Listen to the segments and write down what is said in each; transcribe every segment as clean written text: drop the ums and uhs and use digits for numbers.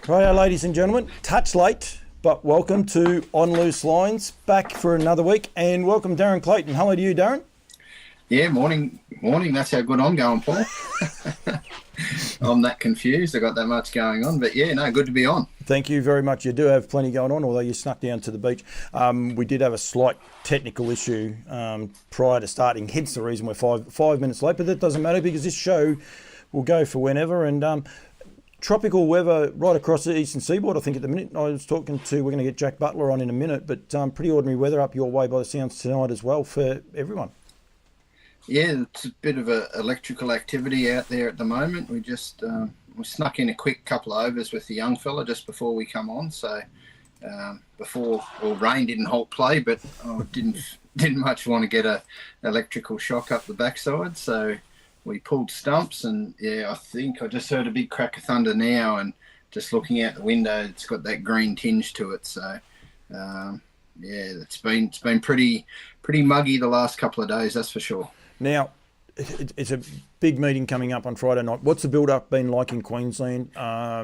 Righto, ladies and gentlemen, touch late, but welcome to On Loose Lines, back for another week, and welcome Darren Clayton. Hello to you, Darren. Yeah, morning. That's how good I'm going, Paul. I'm that confused. I got that much going on, but yeah, no, good to be on. Thank you very much. You do have plenty going on, although you snuck down to the beach. We did have a slight technical issue prior to starting, hence the reason we're five minutes late, but that doesn't matter because this show will go for whenever. And tropical weather right across the eastern seaboard, I think, at the minute. We're going to get Jack Butler on in a minute, but pretty ordinary weather up your way by the sounds tonight as well for everyone. Yeah, it's a bit of a electrical activity out there at the moment. We just we snuck in a quick couple of overs with the young fella just before we come on. So rain didn't halt play, but I didn't much want to get a electrical shock up the backside. So we pulled stumps, and yeah, I think I just heard a big crack of thunder now, and just looking out the window, it's got that green tinge to it. So yeah, it's been pretty muggy the last couple of days, that's for sure. Now, it's a big meeting coming up on Friday night. What's the build-up been like in Queensland? Are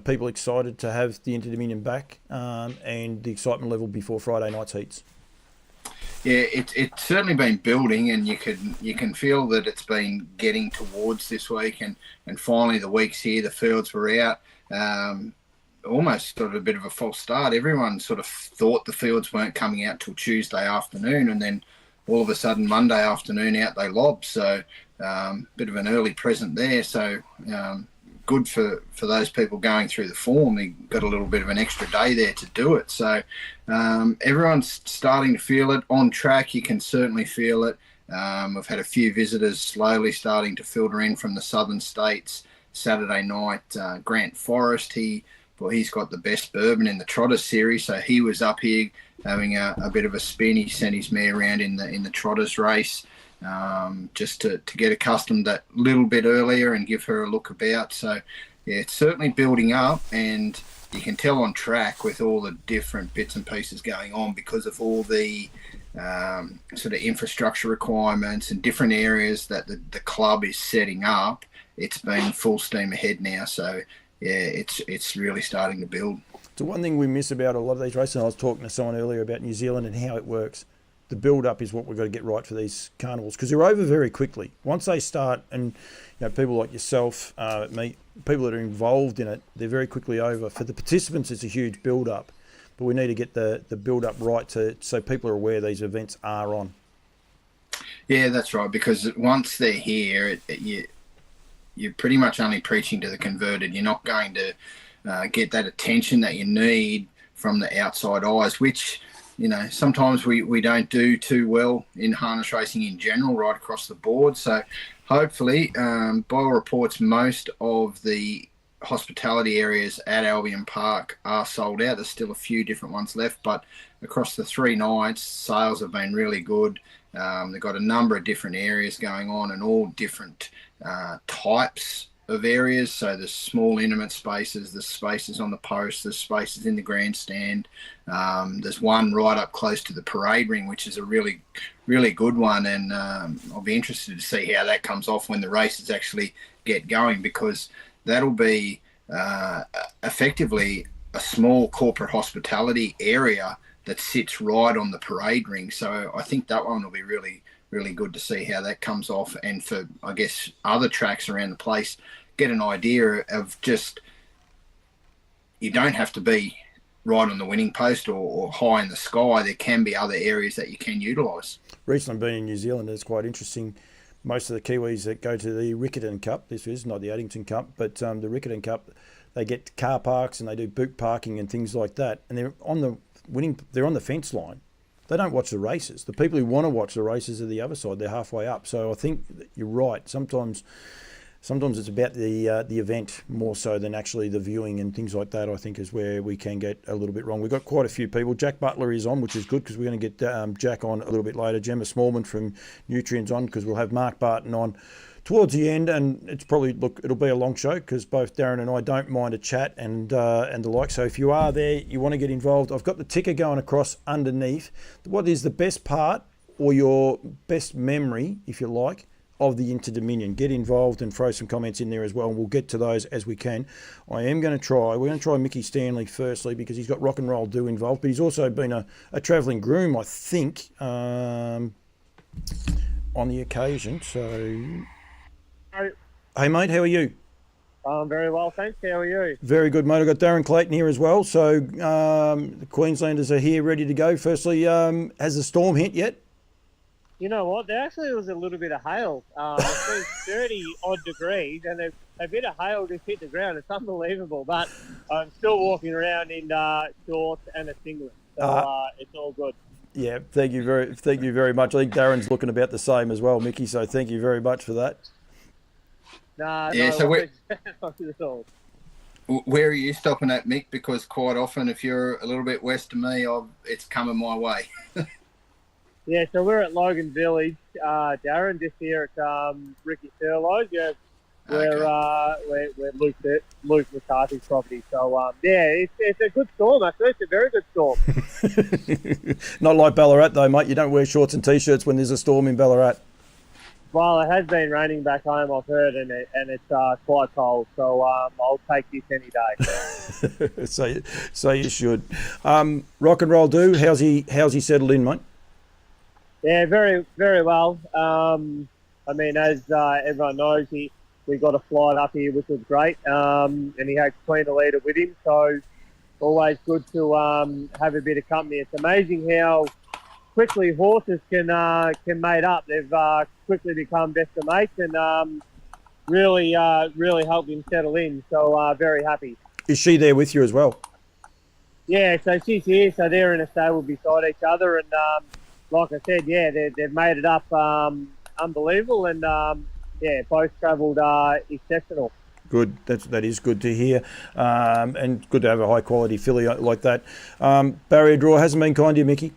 people excited to have the Inter-Dominion back and the excitement level before Friday night's heats? Yeah, it's certainly been building, and you can feel that it's been getting towards this week, and finally the week's here. The fields were out. Almost sort of a bit of a false start. Everyone sort of thought the fields weren't coming out till Tuesday afternoon, and then all of a sudden Monday afternoon out they lobbed. So bit of an early present there. So good for those people going through the form. They got a little bit of an extra day there to do it. So everyone's starting to feel it on track. You can certainly feel it. We've had a few visitors slowly starting to filter in from the southern states. Saturday night, Grant Forrest, he's got the best bourbon in the Trotter series, so he was up here having a bit of a spin. He sent his mare around in the Trotters race just to get accustomed that little bit earlier and give her a look about. So yeah, it's certainly building up, and you can tell on track with all the different bits and pieces going on because of all the sort of infrastructure requirements and different areas that the club is setting up. It's been full steam ahead now. So yeah, it's really starting to build. So one thing we miss about a lot of these races, and I was talking to someone earlier about New Zealand and how it works, the build-up is what we've got to get right for these carnivals, because they're over very quickly. Once they start, and people like yourself, me, people that are involved in it, they're very quickly over. For the participants, it's a huge build-up, but we need to get the build-up right so people are aware these events are on. Yeah, that's right, because once they're here, you're pretty much only preaching to the converted. You're not going to get that attention that you need from the outside eyes, which, sometimes we don't do too well in harness racing in general, right across the board. So hopefully, by all reports, most of the hospitality areas at Albion Park are sold out. There's still a few different ones left, but across the 3 nights, sales have been really good. They've got a number of different areas going on, and all different types of areas. So there's small intimate spaces, there's spaces on the post, there's spaces in the grandstand. There's one right up close to the parade ring, which is a really, really good one. And I'll be interested to see how that comes off when the races actually get going, because that'll be effectively a small corporate hospitality area that sits right on the parade ring. So I think that one will be really, really good to see how that comes off, and for, I guess, other tracks around the place, get an idea of just, you don't have to be right on the winning post or high in the sky. There can be other areas that you can utilise. Recently been in New Zealand, it's quite interesting. Most of the Kiwis that go to the Riccarton Cup, this is not the Addington Cup, but the Riccarton Cup, they get car parks and they do boot parking and things like that, and they're on the fence line. They don't watch the races. The people who want to watch the races are the other side. They're halfway up. So I think that you're right. Sometimes it's about the event more so than actually the viewing and things like that. I think is where we can get a little bit wrong. We've got quite a few people. Jack Butler is on, which is good because we're going to get Jack on a little bit later. Gemma Smallman from Nutrien's on because we'll have Mark Barton on towards the end, and it's probably, it'll be a long show because both Darren and I don't mind a chat and the like. So if you are there, you want to get involved, I've got the ticker going across underneath. What is the best part or your best memory, if you like, of the Inter-Dominion. Get involved and throw some comments in there as well, and we'll get to those as we can. We're going to try Mickey Stanley firstly because he's got Rock and Roll Do involved, but he's also been a travelling groom, I think, on the occasion. So, hey mate, how are you? I'm very well, thanks. How are you? Very good, mate. I've got Darren Clayton here as well. So the Queenslanders are here ready to go. Firstly, has the storm hit yet? You know what? There actually was a little bit of hail. It's been 30-odd degrees, and a bit of hail just hit the ground. It's unbelievable, but I'm still walking around in shorts and a singlet, so it's all good. Yeah, thank you very much. I think Darren's looking about the same as well, Mickey, so thank you very much for that. So where are you stopping at, Mick? Because quite often, if you're a little bit west of me, it's coming my way. Yeah, so we're at Logan Village, Darren, just here at Ricky Thurlow's. Yeah, we're Luke McCarthy's property. So it's a good storm. Actually, it's a very good storm. Not like Ballarat though, mate. You don't wear shorts and t-shirts when there's a storm in Ballarat. Well, it has been raining back home, I've heard, and it's quite cold. So I'll take this any day. so you should. Rock and Roll Do. How's he settled in, mate? Yeah, very very well. I mean, as everyone knows, we got a flight up here, which was great, and he had Queen a leader with him. So always good to have a bit of company. It's amazing how quickly horses can mate up. They've quickly become best of mates and really helped him settle in. So very happy. Is she there with you as well? Yeah, so she's here. So they're in a stable beside each other, and like I said, they've made it up unbelievable, and both travelled exceptional. Good, that is good to hear, and good to have a high quality filly like that. Barrier draw hasn't been kind to you, Mickey.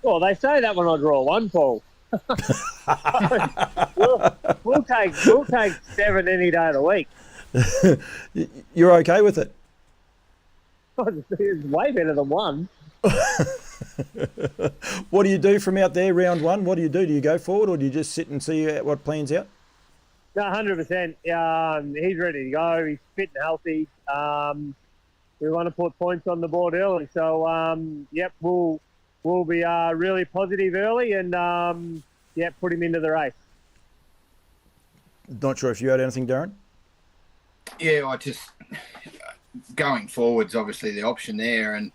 Well, they say that when I draw one, Paul. we'll take 7 any day of the week. You're okay with it? It's way better than 1. What do you do from out there, round 1? What do? Do you go forward, or do you just sit and see what plans out? No, 100%. He's ready to go. He's fit and healthy. We want to put points on the board early. So, we'll be really positive early and, put him into the race. Not sure if you had anything, Darren? Yeah, I just... Going forward's obviously the option there. And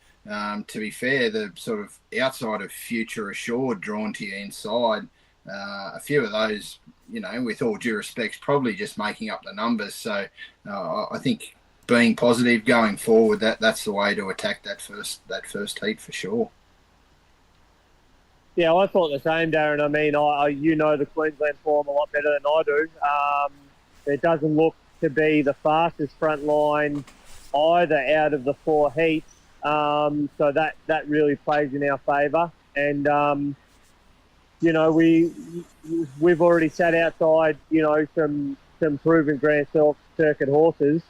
to be fair, the sort of outside of Future Assured drawn to your inside, a few of those, with all due respect, probably just making up the numbers. So I think being positive going forward, that's the way to attack that first heat for sure. Yeah, I thought the same, Darren. I mean, the Queensland form a lot better than I do. It doesn't look to be the fastest front line either out of the 4 heats. So that really plays in our favour. And, we've already sat outside, some proven Grand Circuit horses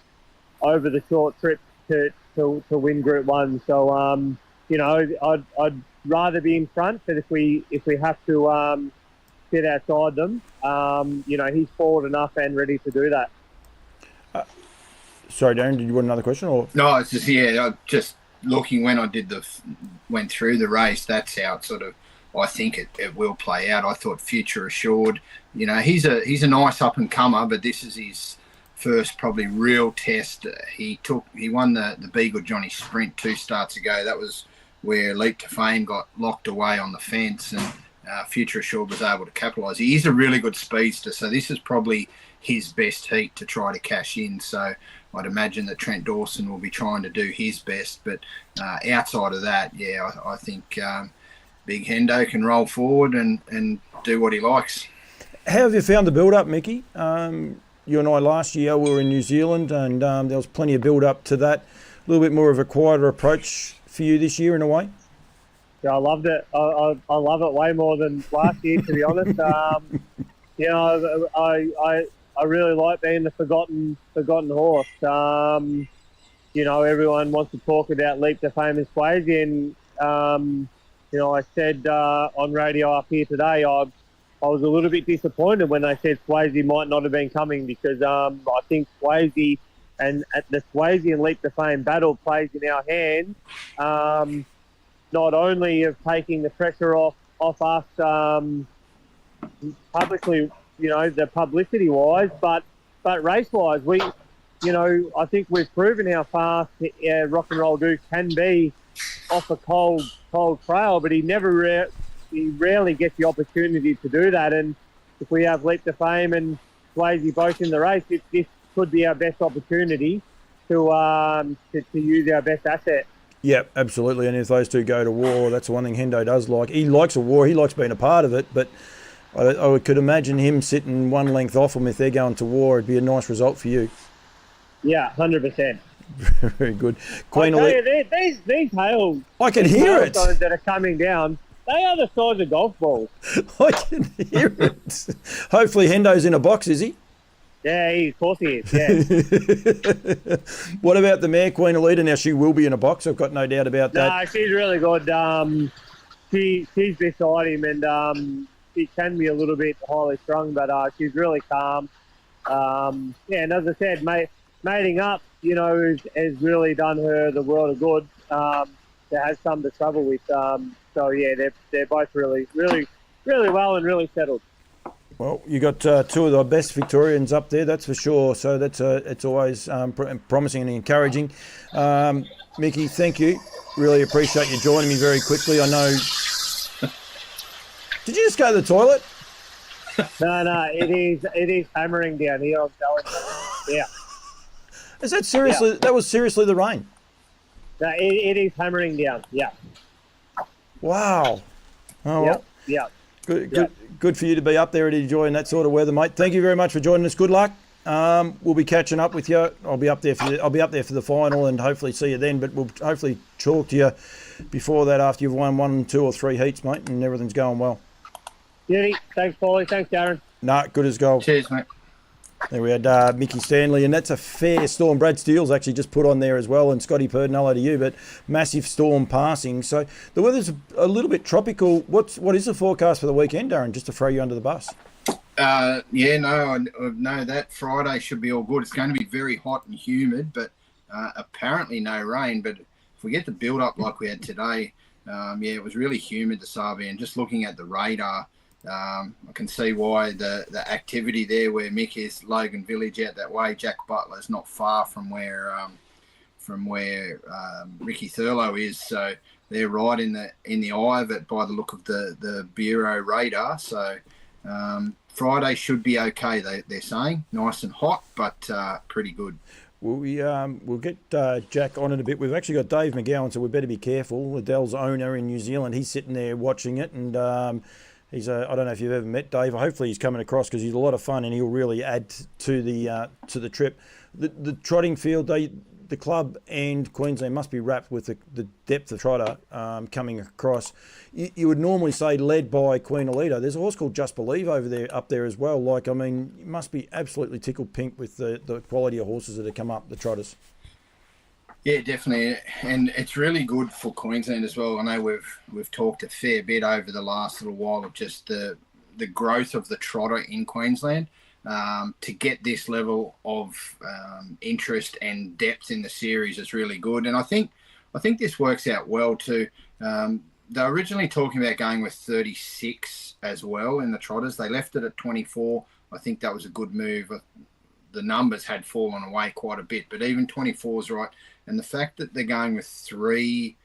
over the short trip to win Group 1. So, I'd rather be in front, but if we have to sit outside them, he's forward enough and ready to do that. Sorry, Darren, did you want another question? Or no, it's just looking when I went through the race. That's how it sort of I think it will play out. I thought Future Assured, he's a nice up and comer, but this is his first probably real test. He won the Beagle Johnny Sprint 2 starts ago. That was where Leap to Fame got locked away on the fence, and Future Assured was able to capitalise. He is a really good speedster, so this is probably his best heat to try to cash in. So I'd imagine that Trent Dawson will be trying to do his best, but outside of that, I think Big Hendo can roll forward and do what he likes. How have you found the build-up, Mickey? You and I last year we were in New Zealand, and there was plenty of build-up to that. A little bit more of a quieter approach for you this year in a way? Yeah, I loved it. I love it way more than last year, to be honest. I really like being the forgotten horse. Everyone wants to talk about Leap to Fame and Swayze, and I said on radio up here today, I was a little bit disappointed when they said Swayze might not have been coming, because I think Swayze and the Swayze and Leap to Fame battle plays in our hands, not only of taking the pressure off us publicly, the publicity wise, but race wise, I think we've proven how fast Rock and Roll Duke can be off a cold trail, but he rarely gets the opportunity to do that. And if we have Leap to Fame and Swayze both in the race, this could be our best opportunity to use our best asset. Yeah, absolutely. And if those two go to war, that's the one thing Hendo does like. He likes a war. He likes being a part of it, but I could imagine him sitting one length off them if they're going to war. It'd be a nice result for you. Yeah, 100%. Very good. Queen I tell you, these hails, I can hear it. That are coming down, they are the size of golf balls. I can hear it. Hopefully Hendo's in a box, is he? Yeah, of course he is, yeah. What about the mare, Queen Elida? Now, she will be in a box. I've got no doubt about that. No, she's really good. She's beside him, and she can be a little bit highly strung, but she's really calm. And as I said, mating up, has really done her the world of good. To have some to travel with. So yeah, they're both really, really, really well and really settled. Well, you got two of the best Victorians up there, that's for sure. So that's it's always promising and encouraging. Mickey, thank you. Really appreciate you joining me very quickly. I know. Did you just go to the toilet? No, it is hammering down here. I'm telling you. Yeah. Is that seriously? Yeah. That was seriously the rain. No, it is hammering down. Yeah. Wow. Oh, yeah. Well. Yeah. Good for you to be up there and enjoying that sort of weather, mate. Thank you very much for joining us. Good luck. We'll be catching up with you. I'll be up there for the final and hopefully see you then. But we'll hopefully talk to you before that after you've won 1, 2 or 3 heats, mate, and everything's going well. Beauty. Thanks, Paulie. Thanks, Darren. Good as gold. Cheers, mate. There we had Mickey Stanley, and that's a fair storm. Brad Steele's actually just put on there as well, and Scotty Purdon, hello to you, but massive storm passing. So the weather's a little bit tropical. What is the forecast for the weekend, Darren, just to throw you under the bus? I know that Friday should be all good. It's going to be very hot and humid, but apparently no rain. But if we get the build-up like we had today, it was really humid this RV, and just looking at the radar, I can see why the activity there where Mick is, Logan Village out that way. Jack Butler's not far from where Ricky Thurlow is, so they're right in the eye of it by the look of the Bureau radar. So Friday should be okay. They're saying nice and hot, but pretty good. We'll get Jack on it a bit. We've actually got Dave McGowan, so we better be careful. Adele's owner in New Zealand, he's sitting there watching it, and he's I don't know if you've ever met Dave. Hopefully he's coming across because he's a lot of fun and he'll really add to the trip. The trotting field, the club and Queensland must be wrapped with the depth of trotter coming across. You would normally say led by Queen Elida. There's a horse called Just Believe up there as well. You must be absolutely tickled pink with the quality of horses that have come up, the trotters. Yeah, definitely, and it's really good for Queensland as well. I know we've talked a fair bit over the last little while of just the growth of the trotter in Queensland. To get this level of interest and depth in the series is really good, and I think this works out well too. They're originally talking about going with 36 as well in the trotters. They left it at 24. I think that was a good move. The numbers had fallen away quite a bit, but even 24 is right. And the fact that they're going with 3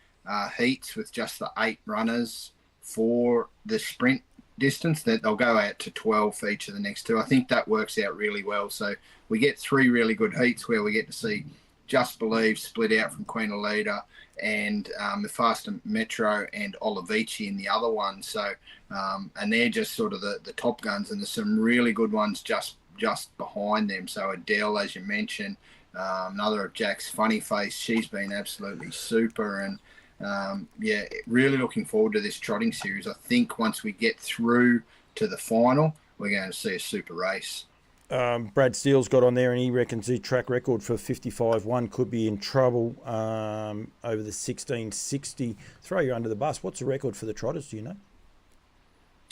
heats with just the 8 runners for the sprint distance, that they'll go out to 12 for each of the next 2. I think that works out really well. So we get 3 really good heats where we get to see Just Believe split out from Queen Elida and Mufasa Metro and Olivici in the other one. So and they're just sort of the top guns, and there's some really good ones just behind them. So Adele, as you mentioned, another of Jack's Funny Face, she's been absolutely super, and really looking forward to this trotting series. I think once we get through to the final, we're going to see a super race. Brad Steele's got on there and he reckons the track record for 55-1 could be in trouble over the 1660. Throw you under the bus. What's the record for the trotters, do you know?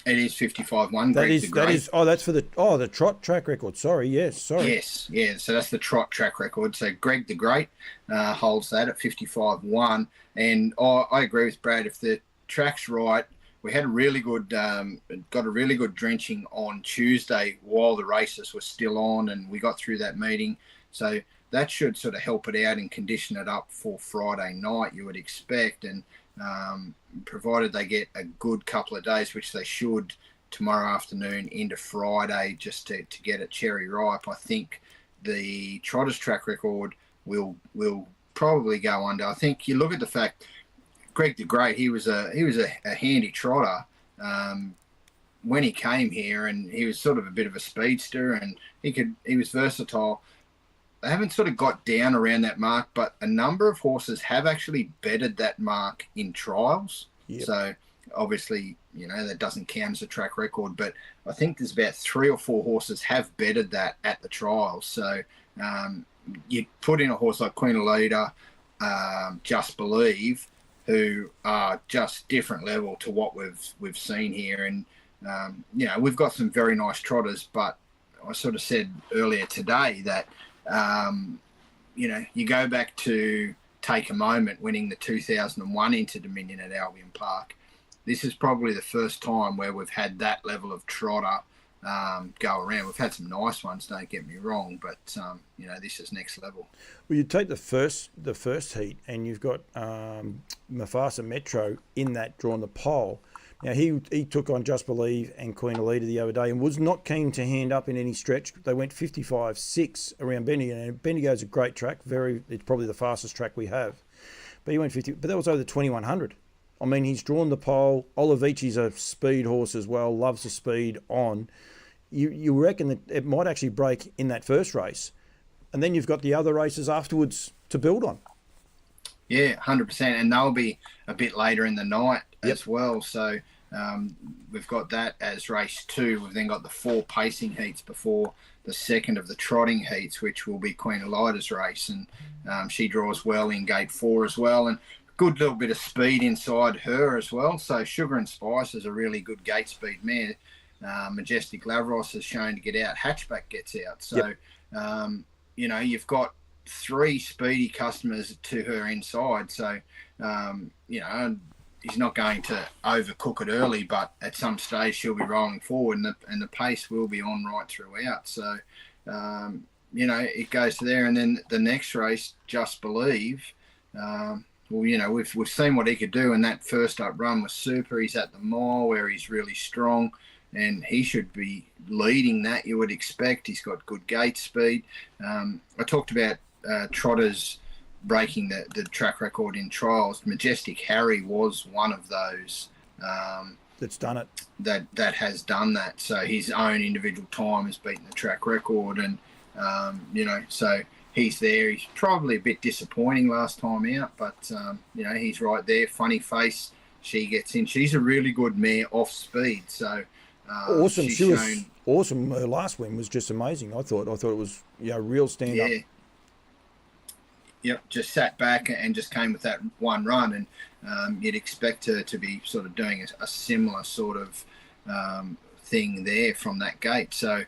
It is 55-1. That is. Oh, that's for the trot track record. Sorry. Yes. Sorry. Yes. Yeah. So that's the trot track record. So Greg the Great holds that at 55-1. And I agree with Brad. If the track's right, we had a really good, got a really good drenching on Tuesday while the races were still on, and we got through that meeting. So that should sort of help it out and condition it up for Friday night, you would expect. And provided they get a good couple of days, which they should, tomorrow afternoon into Friday, just to get it cherry ripe, I think the Trotters track record will probably go under. I think you look at the fact Greg the Great, he was a handy trotter when he came here, and he was sort of a bit of a speedster, and he was versatile. They haven't sort of got down around that mark, but a number of horses have actually bettered that mark in trials. Yep. So obviously, that doesn't count as a track record, but I think there's about 3 or 4 horses have bettered that at the trials. So you put in a horse like Queen Elida, Just Believe, who are just different level to what we've seen here. And, we've got some very nice trotters, but I sort of said earlier today that, you go back to Take a Moment winning the 2001 Inter Dominion at Albion Park. This is probably the first time where we've had that level of trotter go around. We've had some nice ones, don't get me wrong, but this is next level. Well, you take the first heat, and you've got Mufasa Metro in that drawing the pole. Now, he took on Just Believe and Queen Elida the other day and was not keen to hand up in any stretch. They went 55-6 around Bendigo, and Bendigo's a great track. It's probably the fastest track we have. But he went 50, but that was over the 2100. I mean, he's drawn the pole. Olivici's a speed horse as well, loves the speed on. You reckon that it might actually break in that first race, and then you've got the other races afterwards to build on. Yeah, 100%, and they'll be a bit later in the night as well. So we've got that as race 2. We've then got the 4 pacing heats before the second of the trotting heats, which will be Queen Elida's race, and she draws well in gate 4 as well, and good little bit of speed inside her as well. So Sugar and Spice is a really good gate speed mare. Majestic Lavros has shown to get out. Hatchback gets out. So, you've got 3 speedy customers to her inside. So, he's not going to overcook it early, but at some stage she'll be rolling forward, and the pace will be on right throughout. So, it goes to there. And then the next race, Just Believe, we've seen what he could do, and that first up run was super. He's at the mile where he's really strong, and he should be leading that, you would expect. He's got good gate speed. I talked about trotters breaking the track record in trials. Majestic Harry was one of those that's done it. That has done that. So his own individual time has beaten the track record, and so he's there. He's probably a bit disappointing last time out, but he's right there. Funny Face, she gets in. She's a really good mare off speed. So awesome. She was awesome. Her last win was just amazing. I thought it was real stand up. Yep, just sat back and just came with that one run, and you'd expect her to be sort of doing a similar sort of thing there from that gate. So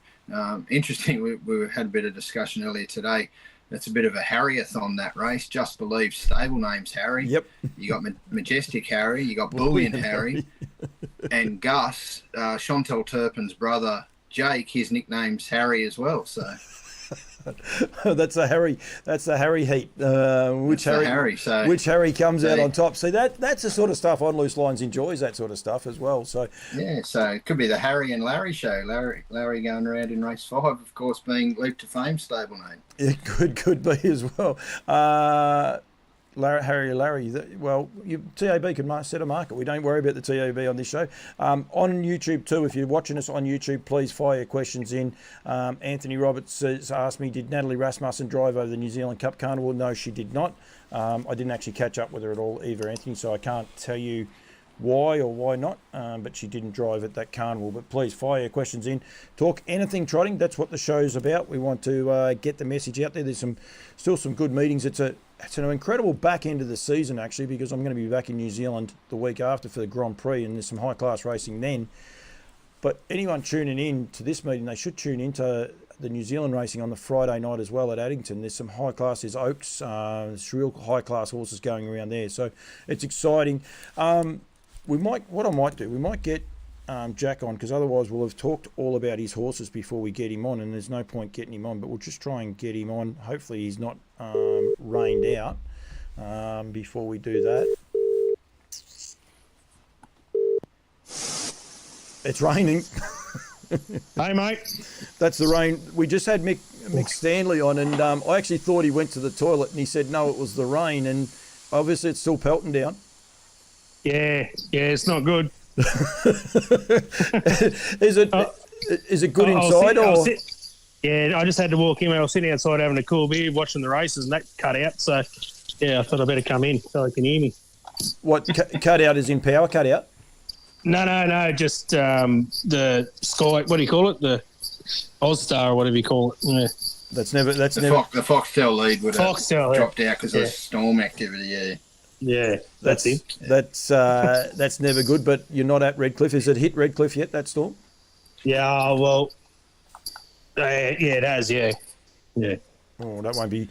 interesting. We had a bit of discussion earlier today. That's a bit of a Harry-a-thon, that race. Just Believe stable name's Harry. Yep. You got Majestic Harry. You got Bullion Harry, and Gus, Chantal Turpin's brother, Jake. His nickname's Harry as well. So. That's the Harry heat. Which Harry comes out on top. See, that's the sort of stuff On Loose Lines enjoys, that sort of stuff as well. So so it could be the Harry and Larry show. Larry going around in race 5, of course, being Leap to Fame stable name. It could be as well. Larry. TAB could set a market. We don't worry about the TAB on this show. On YouTube too, if you're watching us on YouTube, please fire your questions in. Anthony Roberts has asked me, did Natalie Rasmussen drive over the New Zealand Cup Carnival? No, she did not. I didn't actually catch up with her at all either, Anthony, so I can't tell you why or why not, but she didn't drive at that carnival. But please fire your questions in. Talk anything trotting. That's what the show's about. We want to get the message out there. There's still some good meetings. It's an incredible back end of the season, actually, because I'm going to be back in New Zealand the week after for the Grand Prix, and there's some high-class racing then. But anyone tuning in to this meeting, they should tune into the New Zealand racing on the Friday night as well at Addington. There's some high class, there's Oaks, there's real high class horses going around there. So it's exciting. We might get Jack on, because otherwise we'll have talked all about his horses before we get him on, and there's no point getting him on, but we'll just try and get him on. Hopefully he's not rained out before we do that. It's raining. Hey, mate. That's the rain. We just had Mick Stanley on, and I actually thought he went to the toilet, and he said no, it was the rain, and obviously it's still pelting down. Yeah, it's not good. Is it good inside, or? Yeah, I just had to walk in. I was sitting outside having a cool beer, watching the races, and that cut out. So, yeah, I thought I better come in so you can hear me. What, cut out is in power cut out? No, just the Sky, what do you call it? The Ozstar or whatever you call it. Yeah. That's never. The Foxtel lead would have dropped out because of storm activity, Yeah, that's it. That's never good, but you're not at Redcliffe. Has it hit Redcliffe yet, that storm? Yeah, well, it has, yeah. Oh, that won't be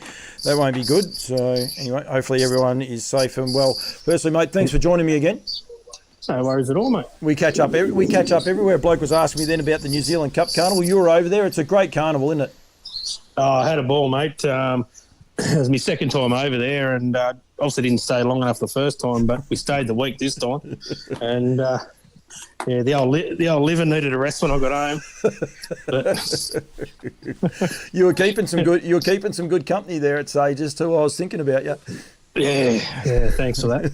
good. So anyway, hopefully everyone is safe and well. Firstly, mate, thanks for joining me again. No worries at all, mate. We catch up everywhere. A bloke was asking me then about the New Zealand Cup Carnival. You were over there. It's a great carnival, isn't it? Oh, I had a ball, mate. It was my second time over there, and obviously didn't stay long enough the first time, but we stayed the week this time. And the old liver needed a rest when I got home. You were keeping some good company there at Sages too. I was thinking about you. Yeah, thanks for that.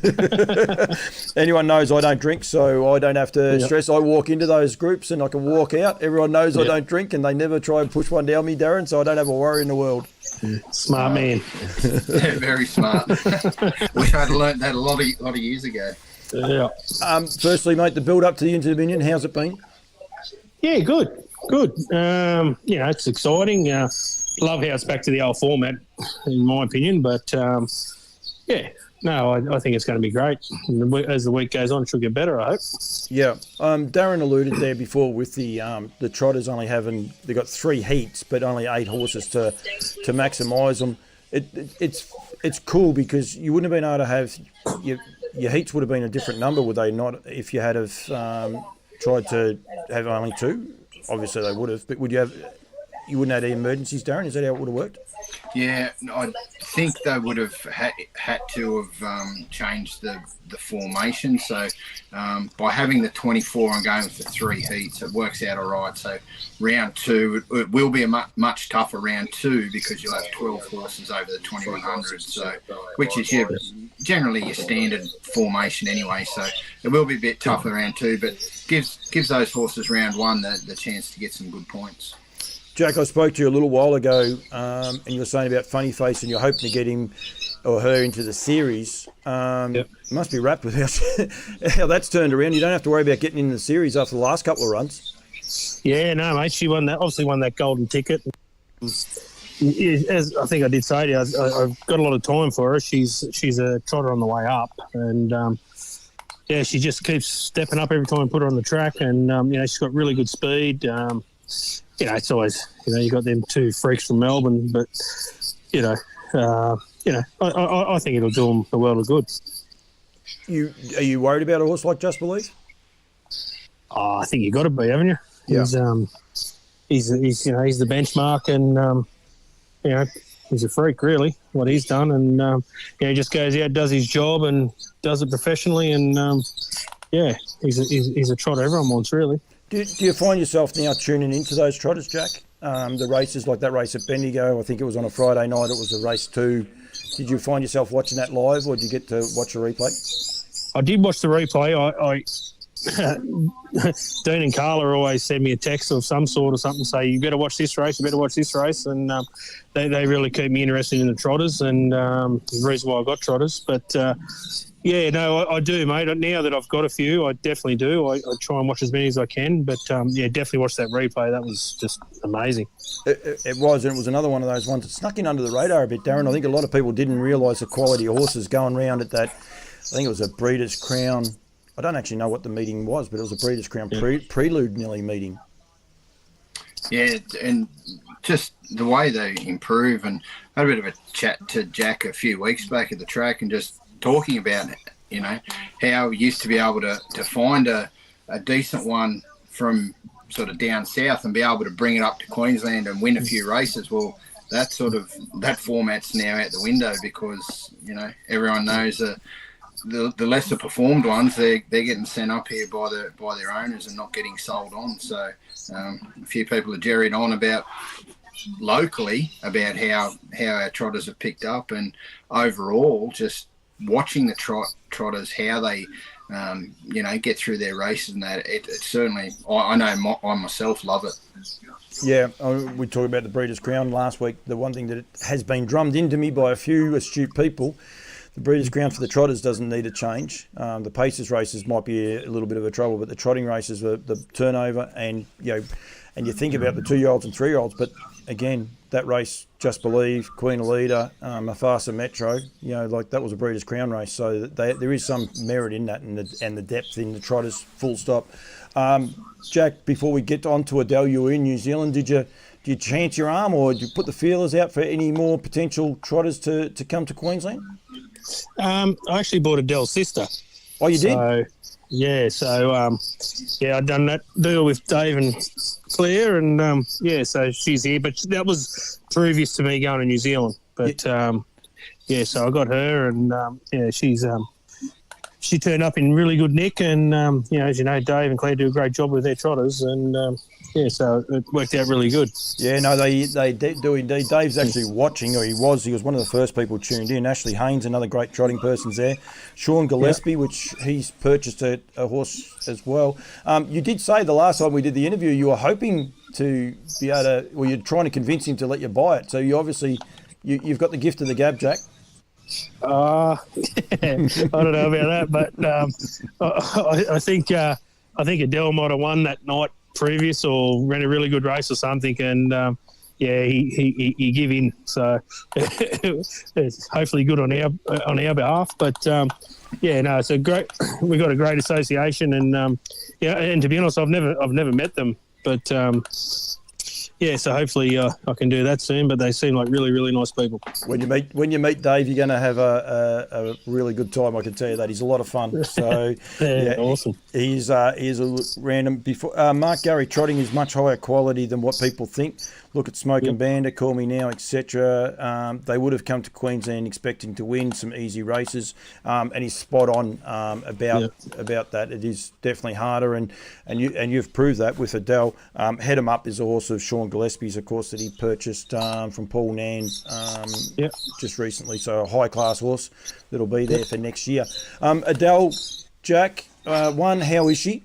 Anyone knows I don't drink, so I don't have to stress. I walk into those groups and I can walk out. Everyone knows I don't drink, and they never try and push one down me, Darren, so I don't have a worry in the world. Smart man. Very smart. Wish I'd learnt that a lot of years ago. Yeah. Firstly, mate, the build up to the Inter-Dominion, how's it been? Yeah, good. It's exciting. Love how it's back to the old format, in my opinion, but I think it's going to be great. As the week goes on, it should get better, I hope. Yeah. Darren alluded there before with the trotters only they've got 3 heats, but only 8 horses to maximise them. It's cool because you wouldn't have been able to have your heats would have been a different number, would they not? If you had have tried to have only 2, obviously they would have. But you wouldn't have had emergencies, Darren? Is that how it would have worked? Yeah, I think they would have had to have changed the formation. So by having the 24 and going with the 3 heats, it works out all right. So round 2, it will be a much tougher round 2 because you'll have 12 horses over the 2100, so which is generally your standard formation anyway. So it will be a bit tougher round 2, but gives those horses round 1 the chance to get some good points. Jack, I spoke to you a little while ago, and you were saying about Funny Face, and you're hoping to get him or her into the series. It must be wrapped with how that's turned around. You don't have to worry about getting in the series after the last couple of runs. Yeah, no, mate. She won that golden ticket. As I think I did say to you, I've got a lot of time for her. She's a trotter on the way up, and she just keeps stepping up every time I put her on the track, and she's got really good speed. It's always, you got them 2 freaks from Melbourne, but, I think it'll do them a world of good. Are you worried about a horse like Just Believe? Oh, I think you got to be, haven't you? Yeah. He's the benchmark, and, he's a freak, really, what he's done. And, he just goes out, does his job and does it professionally. And, he's a trotter everyone wants, really. Do you find yourself now tuning into those trotters, Jack? The races, like that race at Bendigo, I think it was on a Friday night, it was a race 2. Did you find yourself watching that live, or did you get to watch a replay? I did watch the replay. Dean and Carla always send me a text of some sort or something, say, you better watch this race, and they really keep me interested in the trotters, and the reason why I got trotters. But I do, mate. Now that I've got a few, I definitely do. I try and watch as many as I can, but definitely watch that replay. That was just amazing. It was, and it was another one of those ones that snuck in under the radar a bit, Darren. I think a lot of people didn't realise the quality of horses going round at that. I think it was a Breeders' Crown I don't actually know what the meeting was, but it was a Breeders' Crown prelude nearly meeting. Yeah, and just the way they improve, and I had a bit of a chat to Jack a few weeks back at the track, and just talking about, you know, how we used to be able to find a decent one from sort of down south and be able to bring it up to Queensland and win a few races. Well, that format's now out the window, because, you know, everyone knows the lesser performed ones, they're getting sent up here by their owners and not getting sold on. So a few people are jerried on about locally about how our trotters have picked up, and overall just watching the trotters, how they you know, get through their races, and that it certainly, I know I myself love it. Yeah, we talked about the Breeders' Crown last week. The one thing that has been drummed into me by a few astute people, the Breeders' Crown for the trotters doesn't need a change. The Pacers races might be a little bit of a trouble, but the trotting races, the turnover, and you think about the 2-year-olds and 3-year-olds, but again, that race, Just Believe, Queen Elida, Mufasa Metro, you know, like that was a Breeders' Crown race, so there is some merit in that, and the depth in the trotters, full stop. Jack, before we get on to Adele, you were in New Zealand. Did you chance your arm, or did you put the feelers out for any more potential trotters to come to Queensland? I actually bought Adele's sister. Oh, you did? Yeah, I'd done that deal with Dave and Claire, and so she's here. But that was previous to me going to New Zealand. But so I got her, and she turned up in really good nick, and as you know, Dave and Claire do a great job with their trotters, and so it worked out really good. Yeah, no, they do indeed. Dave's actually watching, or he was one of the first people tuned in. Ashley Haynes, another great trotting person's there. Sean Gillespie, which he's purchased a horse as well. You did say the last time we did the interview, you were hoping to be able to, well, you're trying to convince him to let you buy it. So you obviously, you've got the gift of the gab, Jack. I don't know about that, but I think Adele might have won that night previous, or ran a really good race or something, and he gave in. So it's hopefully good on our behalf. But it's a great. We've got a great association, and and to be honest, I've never met them, but. So hopefully I can do that soon. But they seem like really, really nice people. When you meet Dave, you're going to have a really good time. I can tell you that. He's a lot of fun. So awesome. He's a random. Before Mark Gary, trotting is much higher quality than what people think. Look at Smoke and Bandit, Call Me Now, etc. They would have come to Queensland expecting to win some easy races, and he's spot on about that. It is definitely harder, and you've proved that with Adele. Head 'em Up is a horse of Sean Gillespie's, of course, that he purchased from Paul Nan just recently. So a high class horse that'll be there for next year. Adele, Jack, how is she?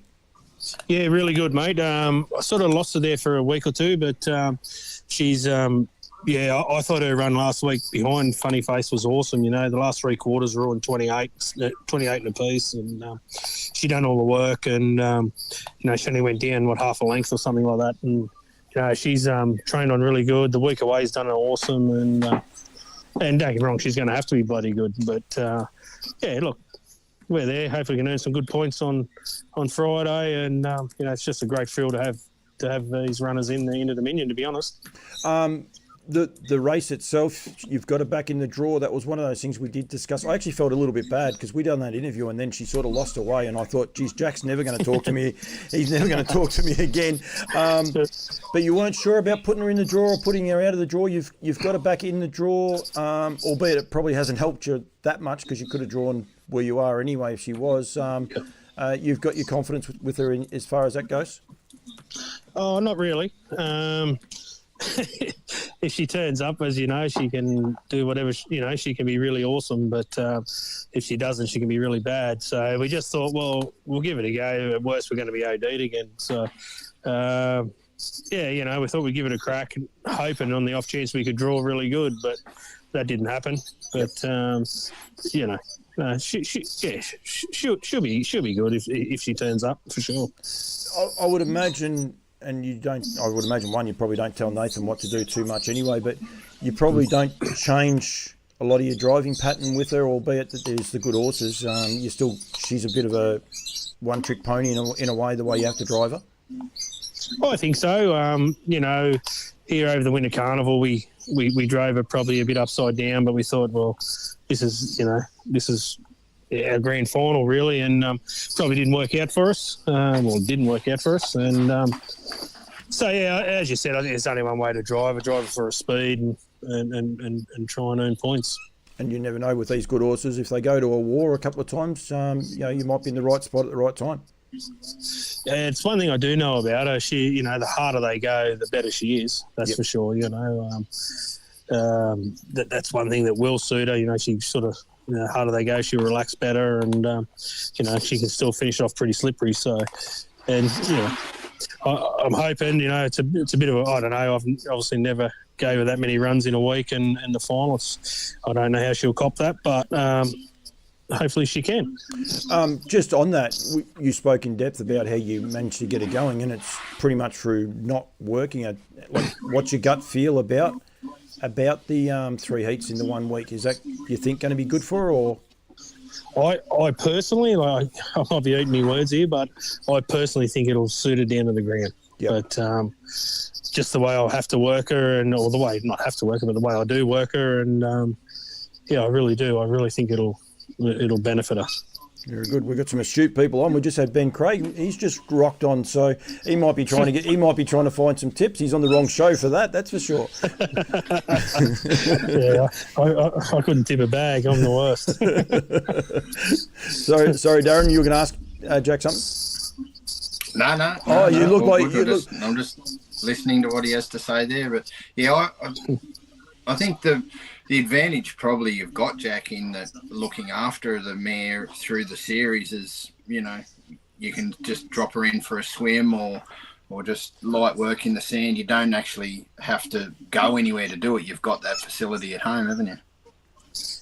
Yeah, really good, mate. I sort of lost her there for a week or two, but she's I thought her run last week behind Funny Face was awesome. You know, the last 3 quarters were all in 28 and a piece, and she done all the work, and she only went down half a length or something like that, and she's trained on really good. The week away's done awesome, and don't get me wrong, she's going to have to be bloody good, but look. We're there. Hopefully, we can earn some good points on Friday, and it's just a great feel to have these runners into Dominion. To be honest, the race itself, you've got it back in the draw. That was one of those things we did discuss. I actually felt a little bit bad because we done that interview, and then she sort of lost her way, and I thought, geez, Jack's never going to talk to me. He's never going to talk to me again. But you weren't sure about putting her in the draw or putting her out of the draw. You've got her back in the draw, albeit it probably hasn't helped you that much because you could have drawn where you are anyway if she was. You've got your confidence with her as far as that goes? Oh, not really. If she turns up, as you know, she can do whatever, she can be really awesome, but if she doesn't, she can be really bad. So we just thought, well, we'll give it a go. At worst, we're going to be OD'd again. So, we thought we'd give it a crack, hoping on the off chance we could draw really good, but that didn't happen. But, she'll be good if she turns up, for sure. I would imagine... And I would imagine, you probably don't tell Nathan what to do too much anyway, but you probably don't change a lot of your driving pattern with her, albeit that there's the good horses. She's a bit of a one-trick pony in a way, the way you have to drive her. I think so. Here over the winter carnival, we drove her probably a bit upside down, but we thought, well, this is our grand final really, and probably didn't work out for us. It didn't work out for us, and so yeah, as you said, I think there's only one way to drive her for a speed and try and earn points. And you never know with these good horses, if they go to a war a couple of times, you might be in the right spot at the right time. Yeah, it's one thing I do know about her. She, the harder they go, the better she is. That's for sure. That's one thing that will suit her. She sort of, the harder they go, she'll relax better, and she can still finish off pretty slippery. So, and I'm hoping, it's a bit of a, I don't know. I've obviously never gave her that many runs in a week, and the finals, I don't know how she'll cop that, but. Hopefully she can. Just on that, you spoke in depth about how you managed to get it going, and it's pretty much through not working. What's your gut feel about the 3 heats in the 1 week? Is that, you think, going to be good for her, or? I personally, I might be eating my words here, but I personally think it'll suit her down to the ground. Yep. But just the way I'll have to work her, or the way, not have to work her, but the way I do work her, and I really do. I really think it'll benefit us. Very good. We've got some astute people on. We just had Ben Craig. He's just rocked on, so he might be trying to find some tips. He's on the wrong show for that. That's for sure. Yeah, I couldn't tip a bag. I'm the worst. Sorry, Darren. You were going to ask Jack something? No. Oh, you look like you look. I'm just listening to what he has to say there, but yeah, I think the advantage probably you've got, Jack, in that looking after the mare through the series is, you can just drop her in for a swim or just light work in the sand. You don't actually have to go anywhere to do it. You've got that facility at home, haven't you?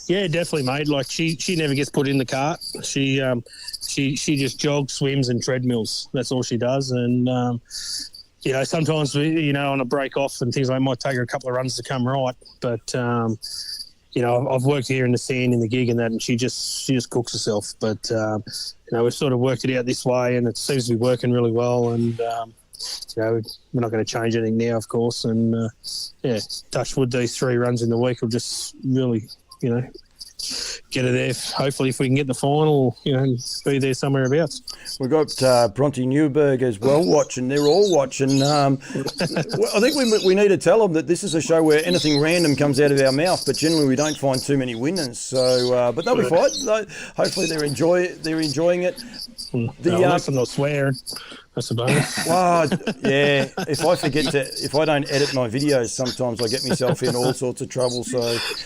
Yeah, definitely, mate. Like she never gets put in the cart. She just jogs, swims, and treadmills. That's all she does. And sometimes on a break off and things like that, it might take her a couple of runs to come right. But I've worked here in the sand in the gig and that, and she just cooks herself. But we've sort of worked it out this way, and it seems to be working really well. And we're not going to change anything now, of course. And touch wood, these 3 runs in the week will just really, get her there. Hopefully, if we can get the final, be there somewhere abouts. We've got Bronte Newberg as well watching. They're all watching. I think we need to tell them that this is a show where anything random comes out of our mouth, but generally we don't find too many winners. So, but they'll be fine. Hopefully, they're enjoying it. Unless I'm not swearing. That's a bonus. Well, yeah. If I don't edit my videos, sometimes I get myself in all sorts of trouble. So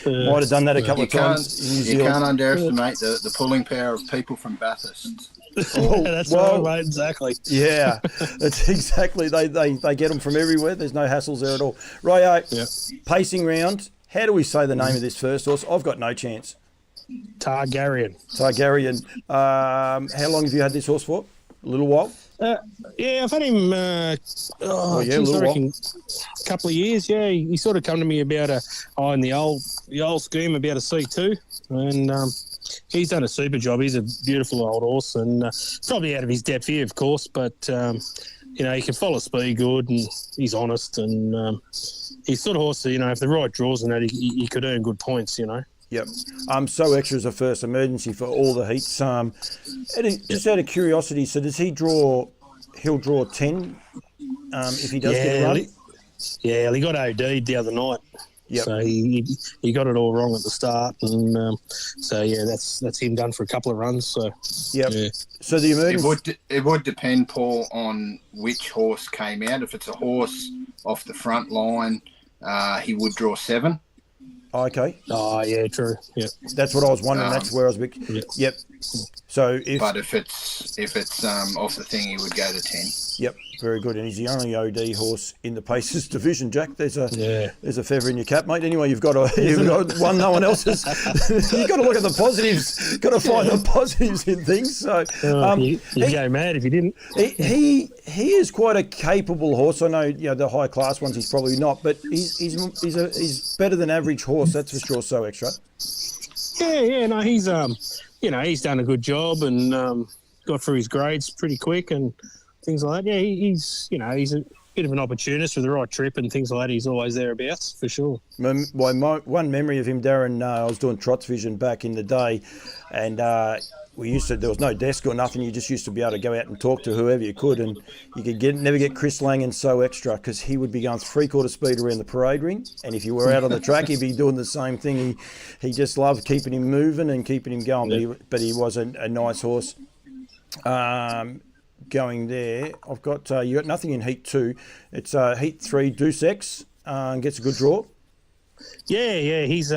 might have done that a couple of times in New Zealand. You can't underestimate the pulling power of people from Bathurst. That's right, mate. Exactly. Yeah, that's exactly. They get them from everywhere. There's no hassles there at all. Righto. Yep. Pacing round. How do we say the name of this first horse? I've got no chance. Targaryen. How long have you had this horse for? A little while? I've had him a couple of years. Yeah, he sort of come to me about in the old scheme about a C2, and he's done a super job. He's a beautiful old horse, and probably out of his depth here, of course, but he can follow speed good, and he's honest, and he's sort of horse that, if the right draws and that, he could earn good points, Yep. So Extra is a first emergency for all the heats. Just out of curiosity, so does he draw? He'll draw 10 if he does get a run. He got OD'd the other night. Yep. So he got it all wrong at the start, and that's him done for a couple of runs. So yep. Yeah. So the emergency. It would depend, Paul, on which horse came out. If it's a horse off the front line, he would draw 7. Okay. Oh, yeah, true. Yeah. That's what I was wondering. That's where I was a bit... Yep. So But if it's off the thing, he would go to 10. Yep, very good. And he's the only OD horse in the Pacers division, Jack. There's a feather in your cap, mate. Anyway, you've got one no one else has. You've got to look at the positives. Got to find the positives in things. So you go mad if you didn't. He is quite a capable horse. I know, the high class ones he's probably not, but he's better than average horse. That's for sure. So Extra. Yeah. No, he's he's done a good job and got through his grades pretty quick and things like that. Yeah, he's a bit of an opportunist with the right trip and things like that. He's always thereabouts for sure. My one memory of him, Darren, I was doing Trots Vision back in the day, and there was no desk or nothing. You just used to be able to go out and talk to whoever you could, and you could never get Chris Lang and So Extra because he would be going 3/4 speed around the parade ring, and if you were out on the track, he'd be doing the same thing. He just loved keeping him moving and keeping him going, but he was a nice horse. Going there, I've got you got nothing in Heat 2. It's Heat 3. Deuce X gets a good draw. Yeah, he's